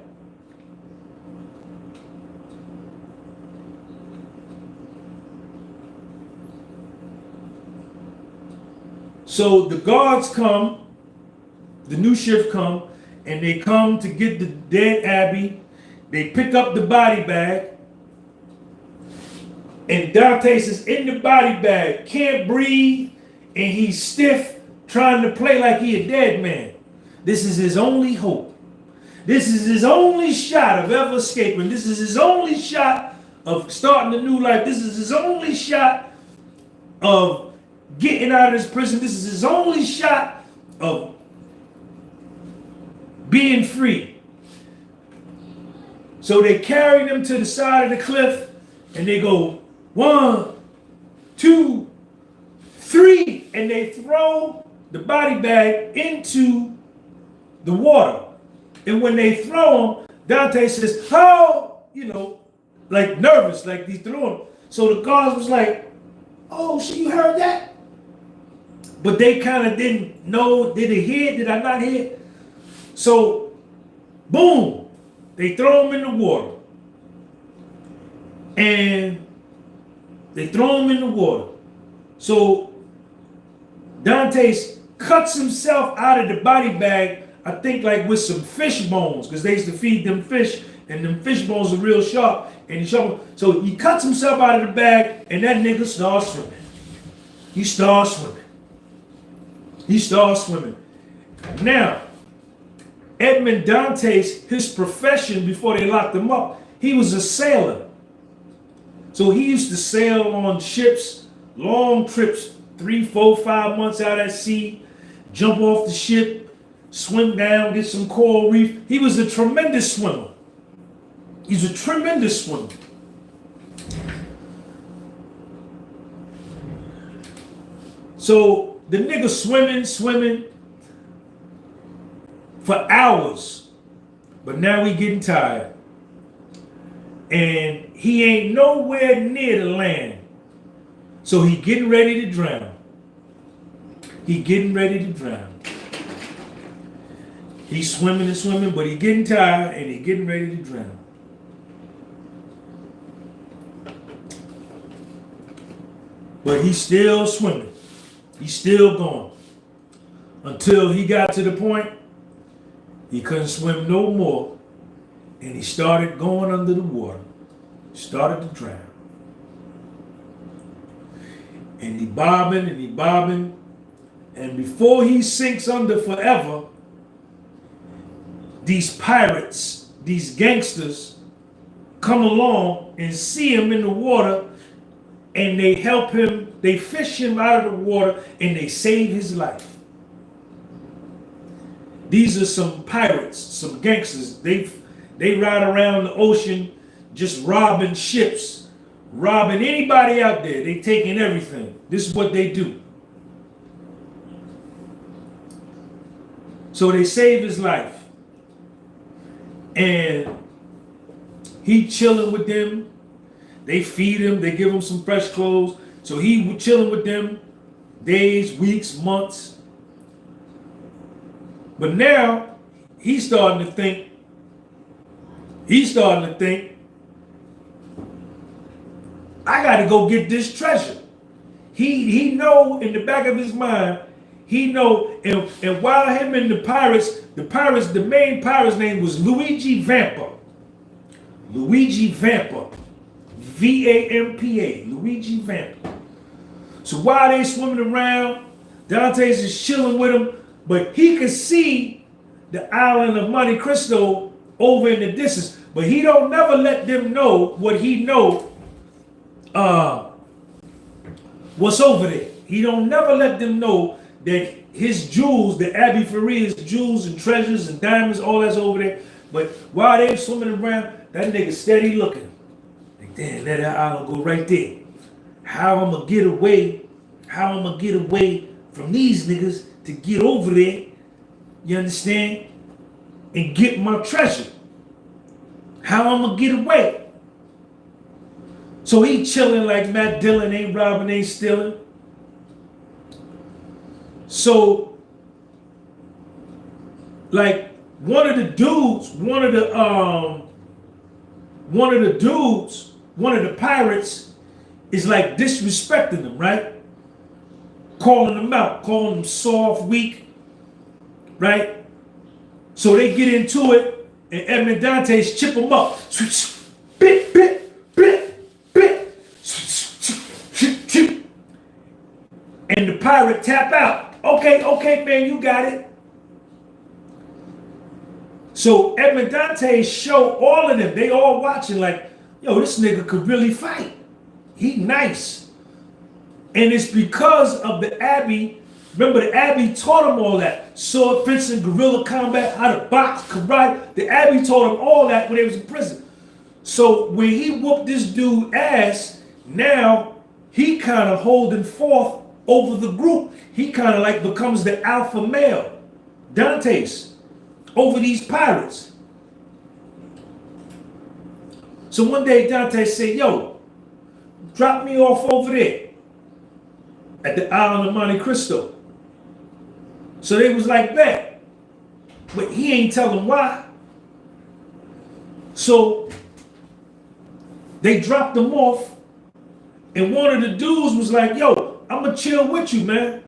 So the guards come, the new shift come, and they come to get the dead Abbey. They pick up the body bag, and Dantes is in the body bag, can't breathe, and he's stiff, trying to play like he a dead man. This is his only hope. This is his only shot of ever escaping. This is his only shot of starting a new life. This is his only shot of getting out of this prison. This is his only shot of being free. So they carry him to the side of the cliff, and they go 1, 2, 3, and they throw the body bag into the water. And when they throw him, Dante says, "How?" Like nervous, like he threw him. So the guards was like, "Oh, so you heard that?" But they kind of didn't know, did it hear? Did I not hear? So, boom, they throw him in the water. And they throw him in the water. So, Dantes cuts himself out of the body bag, I think like with some fish bones, because they used to feed them fish, and them fish bones are real sharp. And so he cuts himself out of the bag, and that nigga starts swimming. He starts swimming. He starts swimming. Now, Edmond Dantes, his profession before they locked him up, he was a sailor. So he used to sail on ships, long trips, 3, 4, 5 months out at sea, jump off the ship, swim down, get some coral reef. He was a tremendous swimmer. He's a tremendous swimmer. So the nigga swimming for hours, but now he getting tired. And he ain't nowhere near the land. So he getting ready to drown. He getting ready to drown. He's swimming and swimming, but he getting tired and he getting ready to drown. But he's still swimming. He's still going. Until he got to the point he couldn't swim no more. And he started going under the water. Started to drown. And he bobbing. And before he sinks under forever, these pirates, these gangsters, come along and see him in the water, and they help him, they fish him out of the water, and they save his life. These are some pirates, some gangsters. They ride around the ocean just robbing ships, robbing anybody out there. They taking everything. This is what they do. So they save his life. And he chilling with them. They feed him. They give him some fresh clothes. So he chilling with them days, weeks, months. But now he's starting to think, I got to go get this treasure. he know in the back of his mind, he know, and while him and the main pirate's name was Luigi Vampa. Luigi Vampa. Vampa. Luigi Vampa. So while they swimming around, Dantes is chilling with him, but he can see the island of Monte Cristo over in the distance. But he don't never let them know what he know what's over there. He don't never let them know that his jewels, the Abbey Faria's jewels and treasures and diamonds, all that's over there. But while they swimming around, that nigga steady looking. Like, damn, let that island go right there. How I'm gonna get away? How I'm gonna get away from these niggas to get over there? You understand? And get my treasure. How I'm gonna get away? So he chilling like Matt Dillon, ain't robbing, ain't stealing. So, like one of the pirates is like disrespecting them, right? Calling them out, calling them soft, weak, right? So they get into it, and Edmond Dantes chip them up. Bit, bit, bit, bit. And the pirate tap out. Okay, man, you got it. So Edmond Dantes show all of them. They all watching like, yo, this nigga could really fight. He nice. And it's because of the Abbey. Remember, the Abbey taught him all that. Sword fencing, guerrilla combat, how to box, karate. The Abbey taught him all that when they was in prison. So when he whooped this dude ass, now he kind of holding forth over the group. He kind of like becomes the alpha male, Dantes, over these pirates. So one day Dantes said, yo, drop me off over there at the island of Monte Cristo. So they was like that. But he ain't tell them why. So they dropped him off, and one of the dudes was like, yo, I'm gonna chill with you, man.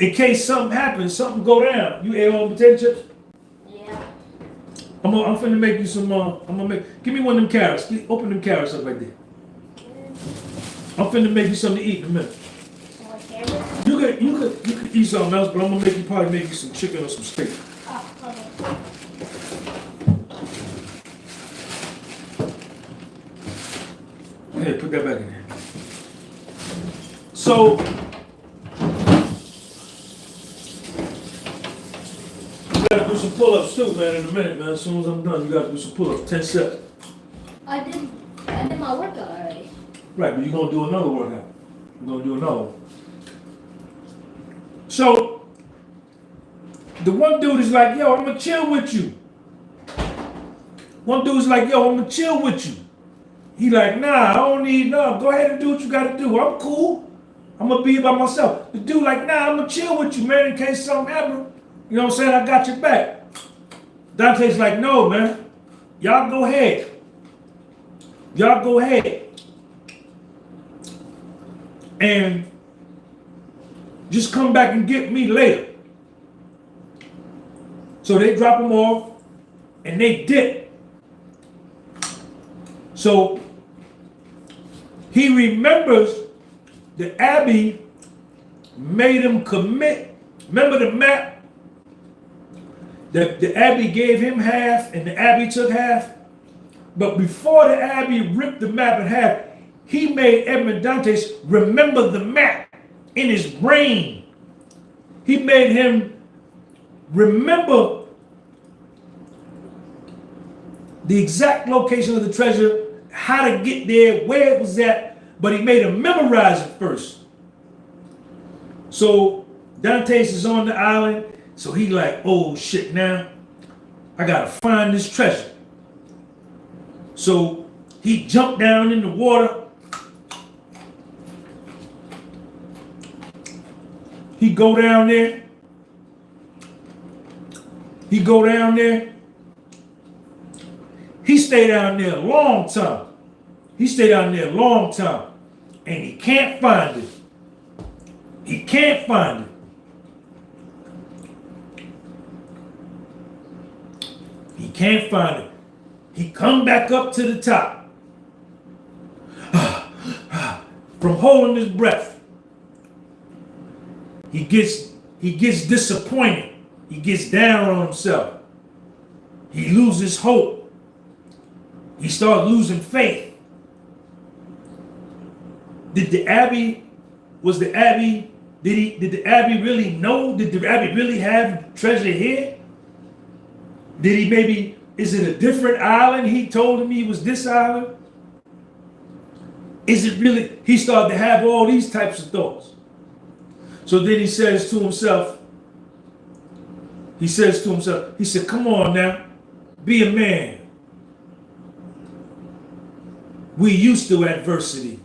In case something happens, something go down. You ate all the potato chips? Yeah. I'm finna make you some, give me one of them carrots. Open them carrots up right there. I'm finna make you something to eat in a minute. You could eat something else, but I'm gonna probably make you some chicken or some steak. Oh, okay. Hey, put that back in there. So, you gotta do some pull-ups too, man, in a minute, man. As soon as I'm done, you gotta do some pull-ups. 10 sets. I did my workout already. Right, but you're gonna do another workout. You're gonna do another one. So, the one dude is like, yo, I'm gonna chill with you. One dude's like, yo, I'm gonna chill with you. He like, nah, I don't need none. Go ahead and do what you gotta do. I'm cool. I'm gonna be by myself. The dude like, nah, I'm gonna chill with you, man, in case something happens. You know what I'm saying? I got your back. Dante's like, no, man. Y'all go ahead. Y'all go ahead. And just come back and get me later. So they drop him off and they dip. So he remembers the Abbey made him commit. Remember the map? The Abbey gave him half and the Abbey took half. But before the Abbey ripped the map in half, he made Edmond Dantes remember the map in his brain. He made him remember the exact location of the treasure, how to get there, where it was at, but he made him memorize it first. So Dantes is on the island, so he like, oh shit, now I gotta find this treasure. So he jumped down in the water. He go down there. He stayed down there a long time. And he can't find it. He can't find it. He can't find it. He come back up to the top. From holding his breath. He gets disappointed. He gets down on himself. He loses hope. He starts losing faith. Did the Abbey really know? Did the Abbey really have treasure here? Did he maybe, is it a different island? He told him he was this island. Is it really, he started to have all these types of thoughts. So then he says to himself, he said, come on now, be a man. We used to adversity.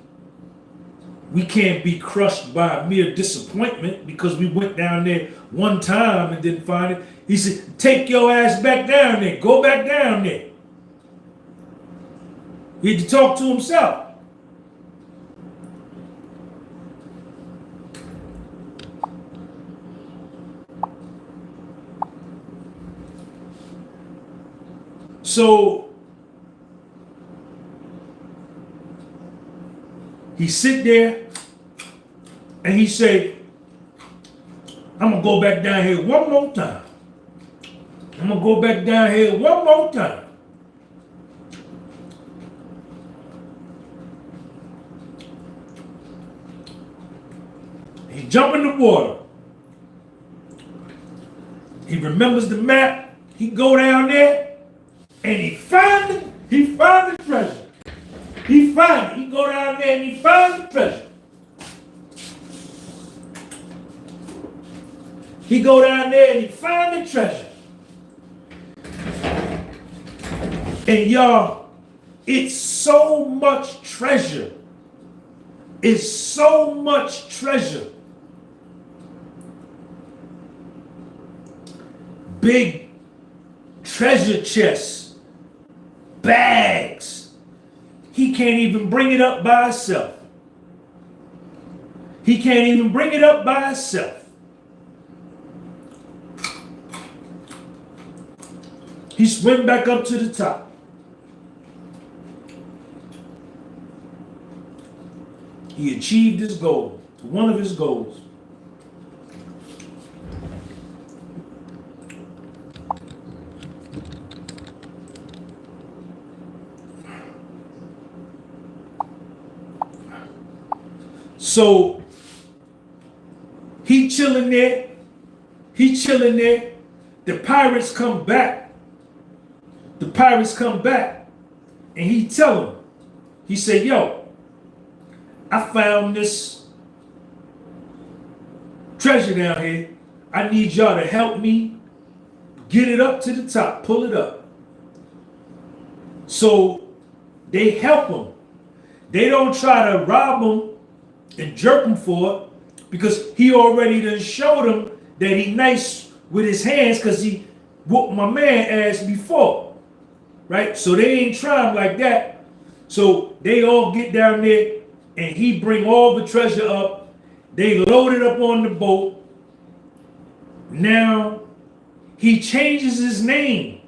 We can't be crushed by mere disappointment because we went down there one time and didn't find it. He said, take your ass back down there. Go back down there. He had to talk to himself. So he sit there and he say, I'm gonna go back down here one more time. I'm gonna go back down here one more time. He jump in the water. He remembers the map. He go down there and he find it. He find the treasure. He find it. He go down there and he find the treasure. He go down there and he find the treasure. And y'all, it's so much treasure. It's so much treasure. Big treasure chests, bags. He can't even bring it up by himself. He can't even bring it up by himself. He swim back up to the top. He achieved his goal, one of his goals. So he chilling there. He chilling there. The pirates come back. The pirates come back, and he tell them. He said, "Yo, I found this treasure down here. I need y'all to help me get it up to the top, pull it up." So they help him. They don't try to rob him and jerk him for it, because he already done showed him that he nice with his hands, because he whooped my man ass before. Right? So they ain't trying like that. So they all get down there and he bring all the treasure up. They load it up on the boat. Now he changes his name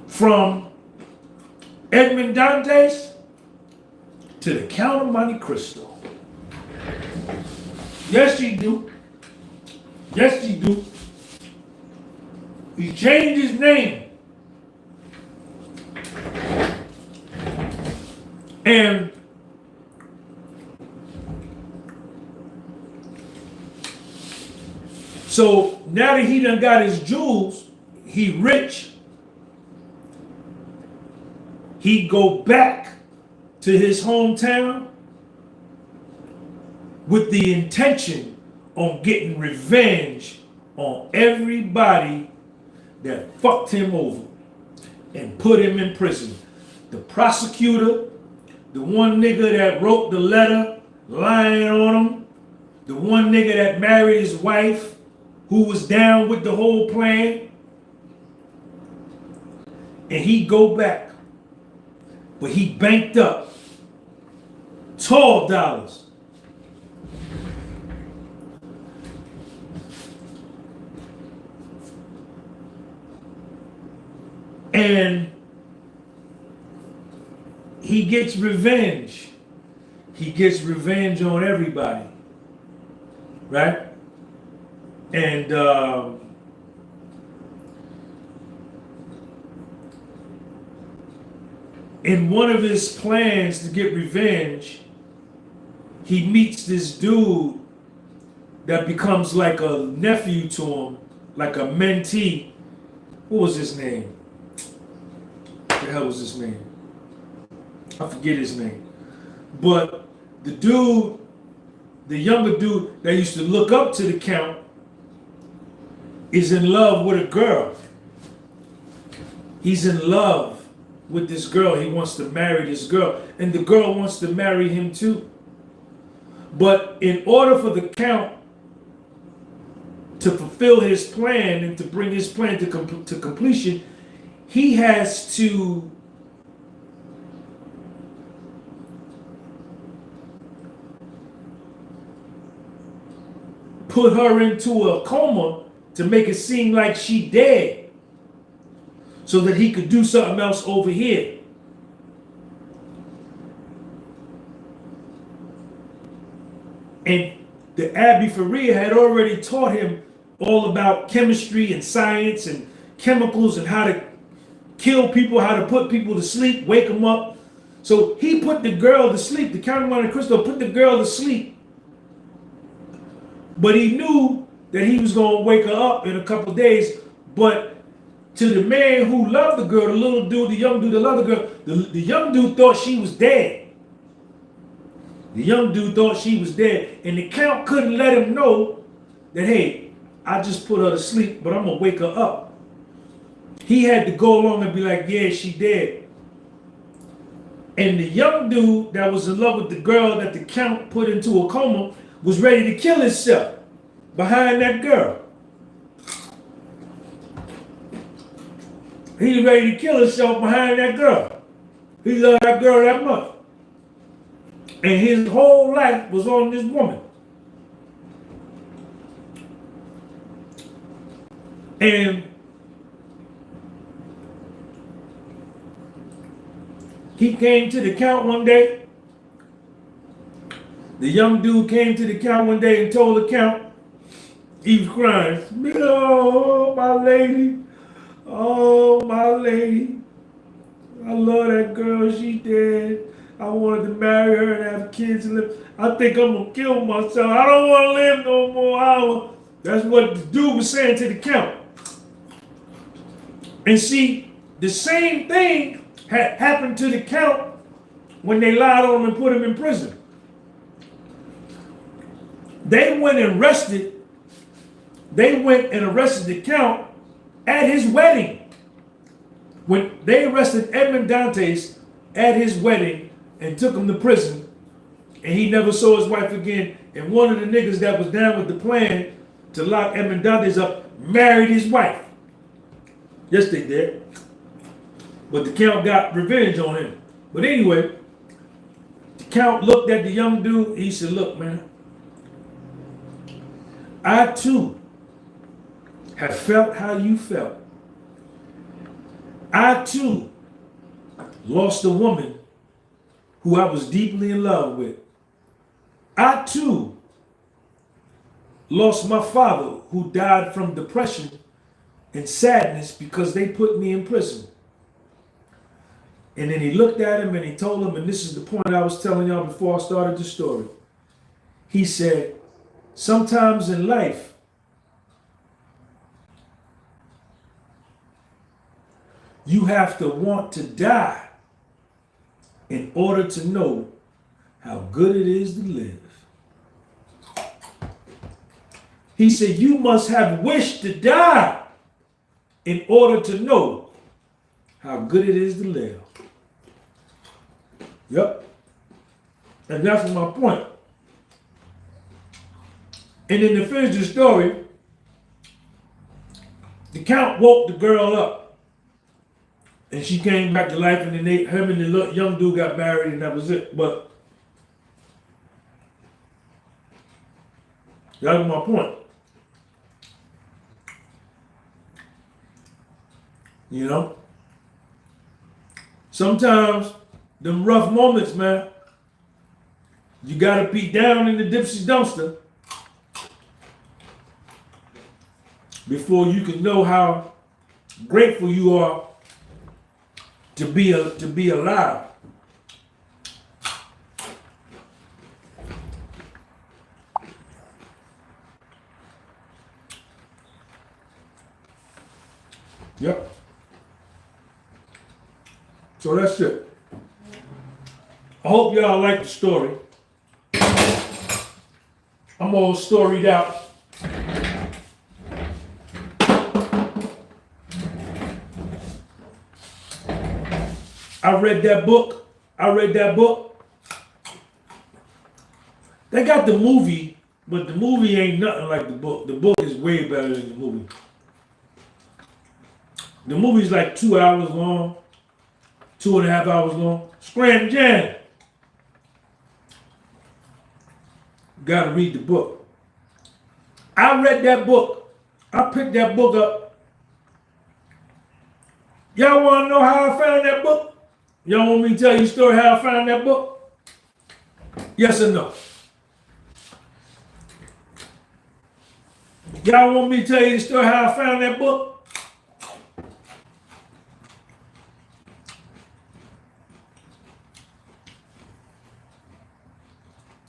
from Edmond Dantes to the Count of Monte Cristo. Yes, he do. Yes, he do. He changed his name. And so now that he done got his jewels, he rich, he go back to his hometown with the intention on getting revenge on everybody that fucked him over and put him in prison. The prosecutor, the one nigga that wrote the letter lying on him, the one nigga that married his wife who was down with the whole plan, and he go back, but he banked up tall dollars. And he gets revenge. He gets revenge on everybody. Right? And in one of his plans to get revenge, he meets this dude that becomes like a nephew to him, like a mentee. What was his name? What the hell was his name? I forget his name. But the dude, the younger dude that used to look up to the Count, is in love with a girl. He's in love with this girl. He wants to marry this girl. And the girl wants to marry him too. But in order for the Count to fulfill his plan and to bring his plan to completion, he has to put her into a coma to make it seem like she dead, so that he could do something else over here. And the Abbé Faria had already taught him all about chemistry and science and chemicals and how to kill people, how to put people to sleep, wake them up. So he put the girl to sleep. The Count of Monte Cristo put the girl to sleep. But he knew that he was going to wake her up in a couple of days. But to the man who loved the girl, the little dude, the young dude that loved the girl, the young dude thought she was dead. The young dude thought she was dead. And the Count couldn't let him know that, hey, I just put her to sleep, but I'm going to wake her up. He had to go along and be like, yeah, she dead. And the young dude that was in love with the girl that the Count put into a coma was ready to kill himself behind that girl. He was ready to kill himself behind that girl. He loved that girl that much. And his whole life was on this woman. And he came to the Count one day. The young dude came to the Count one day and told the Count, he was crying, oh, my lady, oh, my lady, I love that girl, she dead. I wanted to marry her and have kids and live. I think I'm going to kill myself. I don't want to live no more hours. That's what the dude was saying to the Count. And see, the same thing had happened to the Count when they lied on him and put him in prison. They went and arrested the Count at his wedding. When they arrested Edmond Dantes at his wedding and took him to prison, and he never saw his wife again. And one of the niggas that was down with the plan to lock Edmond Dantes up married his wife. Yes, they did. But the Count got revenge on him. But anyway, the Count looked at the young dude. He said, look, man, I too have felt how you felt. I too lost a woman who I was deeply in love with. I too lost my father who died from depression and sadness because they put me in prison. And then he looked at him and he told him, and this is the point I was telling y'all before I started the story. He said, sometimes in life, you have to want to die in order to know how good it is to live. He said, you must have wished to die in order to know how good it is to live. Yep. And that's my point. And then to finish the story, the Count woke the girl up. And she came back to life, and then him and the young dude got married, and that was it. But that was my point. You know? sometimes them rough moments, man, you gotta be down in the dipsy dumpster before you can know how grateful you are to be alive. Yep. So that's it. I hope y'all like the story. I'm all storied out. I read that book. They got the movie, but the movie ain't nothing like the book. The book is way better than the movie. The movie's like 2 hours long, 2.5 hours long. Scram jam. Gotta read the book. I read that book. I picked that book up. Y'all wanna know how I found that book? Y'all want me to tell you a story how I found that book? Yes or no? Y'all want me to tell you the story how I found that book?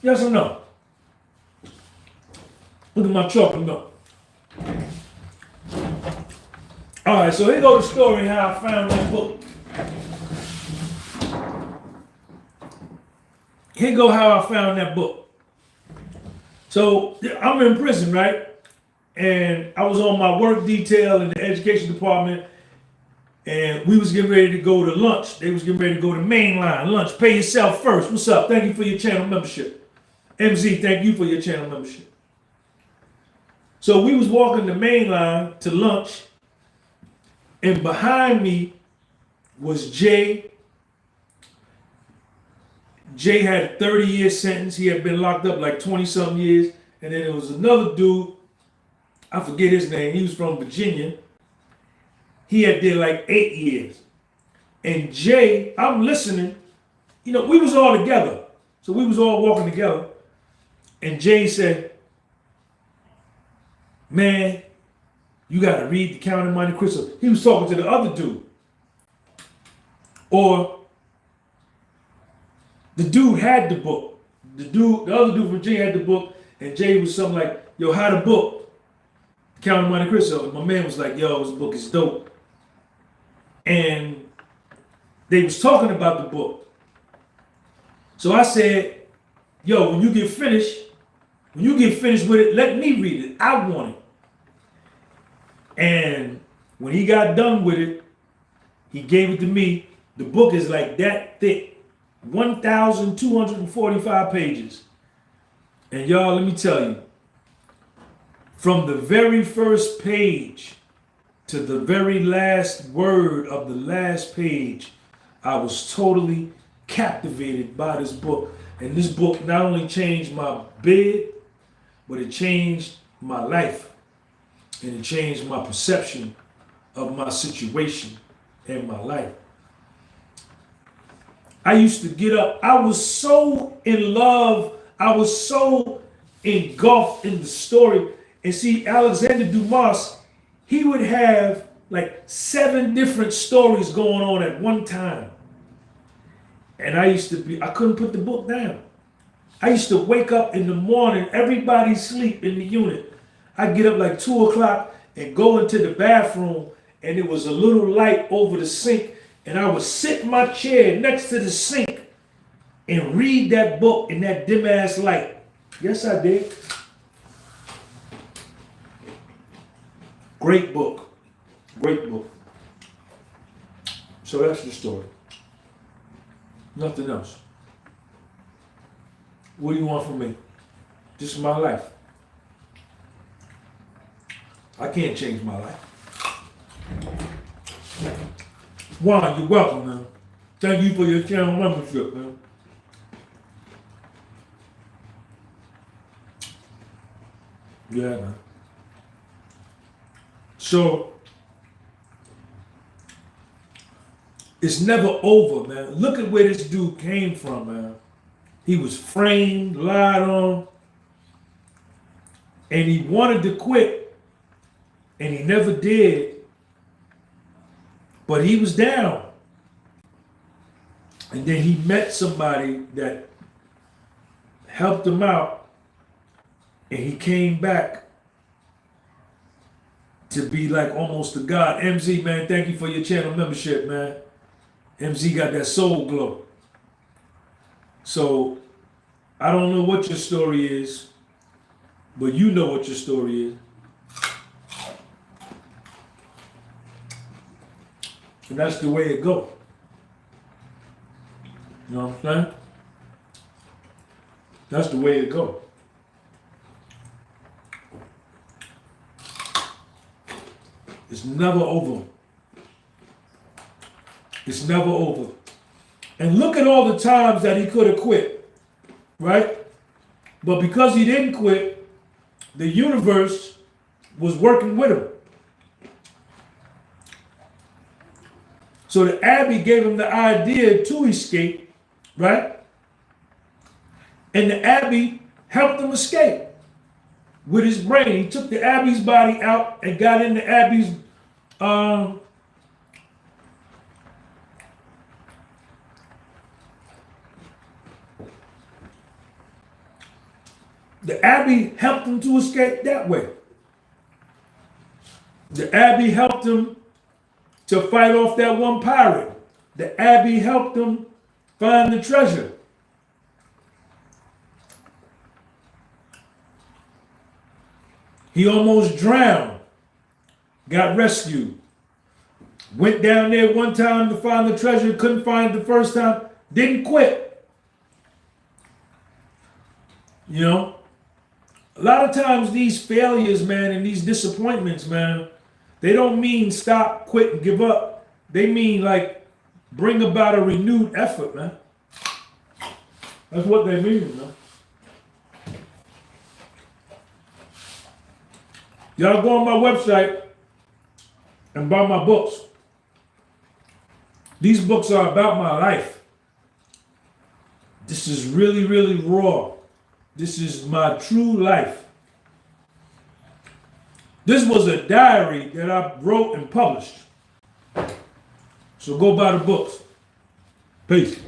Yes or no? Look at my chocolate milk. All right, so here goes the story how I found that book. Here go how I found that book. So I'm in prison, right? And I was on my work detail in the education department, and we was getting ready to go to lunch. They was getting ready to go to mainline lunch. Pay yourself first. What's up? Thank you for your channel membership. MZ, thank you for your channel membership. So we was walking the mainline to lunch, and behind me was Jay. Jay had a 30-year sentence. He had been locked up like 20-something years. And then there was another dude, I forget his name. He was from Virginia. He had did like 8 years. And Jay, I'm listening. You know, we was all together. So we was all walking together. And Jay said, man, you got to read the Count of Monte Cristo. He was talking to the other dude. Or the dude had the book. The other dude from Virginia had the book. And Jay was something like, yo, how the book? Count of Monte Cristo. And my man was like, yo, this book is dope. And they was talking about the book. So I said, yo, when you get finished with it, let me read it. I want it. And when he got done with it, he gave it to me. The book is like that thick, 1,245 pages. And y'all, let me tell you, from the very first page to the very last word of the last page, I was totally captivated by this book. And this book not only changed my bed, but it changed my life. And it changed my perception of my situation and my life. I used to get up. I was so in love. I was so engulfed in the story. And see, Alexander Dumas, he would have like 7 different stories going on at one time. And I couldn't put the book down. I used to wake up in the morning, everybody sleep in the unit. I'd get up like 2 o'clock and go into the bathroom, and it was a little light over the sink, and I would sit in my chair next to the sink and read that book in that dim ass light. Yes, I did. Great book. Great book. So that's the story. Nothing else. What do you want from me? This is my life. I can't change my life. Juan, you're welcome, man. Thank you for your channel membership, man. Yeah, man. So, It's never over, man. Look at where this dude came from, man. He was framed, lied on, and he wanted to quit, and he never did. But he was down. And then he met somebody that helped him out, and he came back to be like almost a god. MZ, man, thank you for your channel membership, man. MZ got that soul glow. So, I don't know what your story is, but you know what your story is. And that's the way it goes. You know what I'm saying? That's the way it goes. It's never over. It's never over. And look at all the times that he could have quit, right? But because he didn't quit, the universe was working with him. So the Abbey gave him the idea to escape, right? And the Abbey helped him escape with his brain. He took the Abbey's body out and got in the Abbey's the Abbey helped him to escape that way. The Abbey helped him to fight off that one pirate. The Abbey helped him find the treasure. He almost drowned, got rescued. Went down there one time to find the treasure, couldn't find it the first time, didn't quit. You know, a lot of times these failures, man, and these disappointments, man, they don't mean stop, quit, and give up. They mean like bring about a renewed effort, man. That's what they mean, man. Y'all go on my website and buy my books. These books are about my life. This is really, really raw. This is my true life. This was a diary that I wrote and published. So go buy the books. Peace.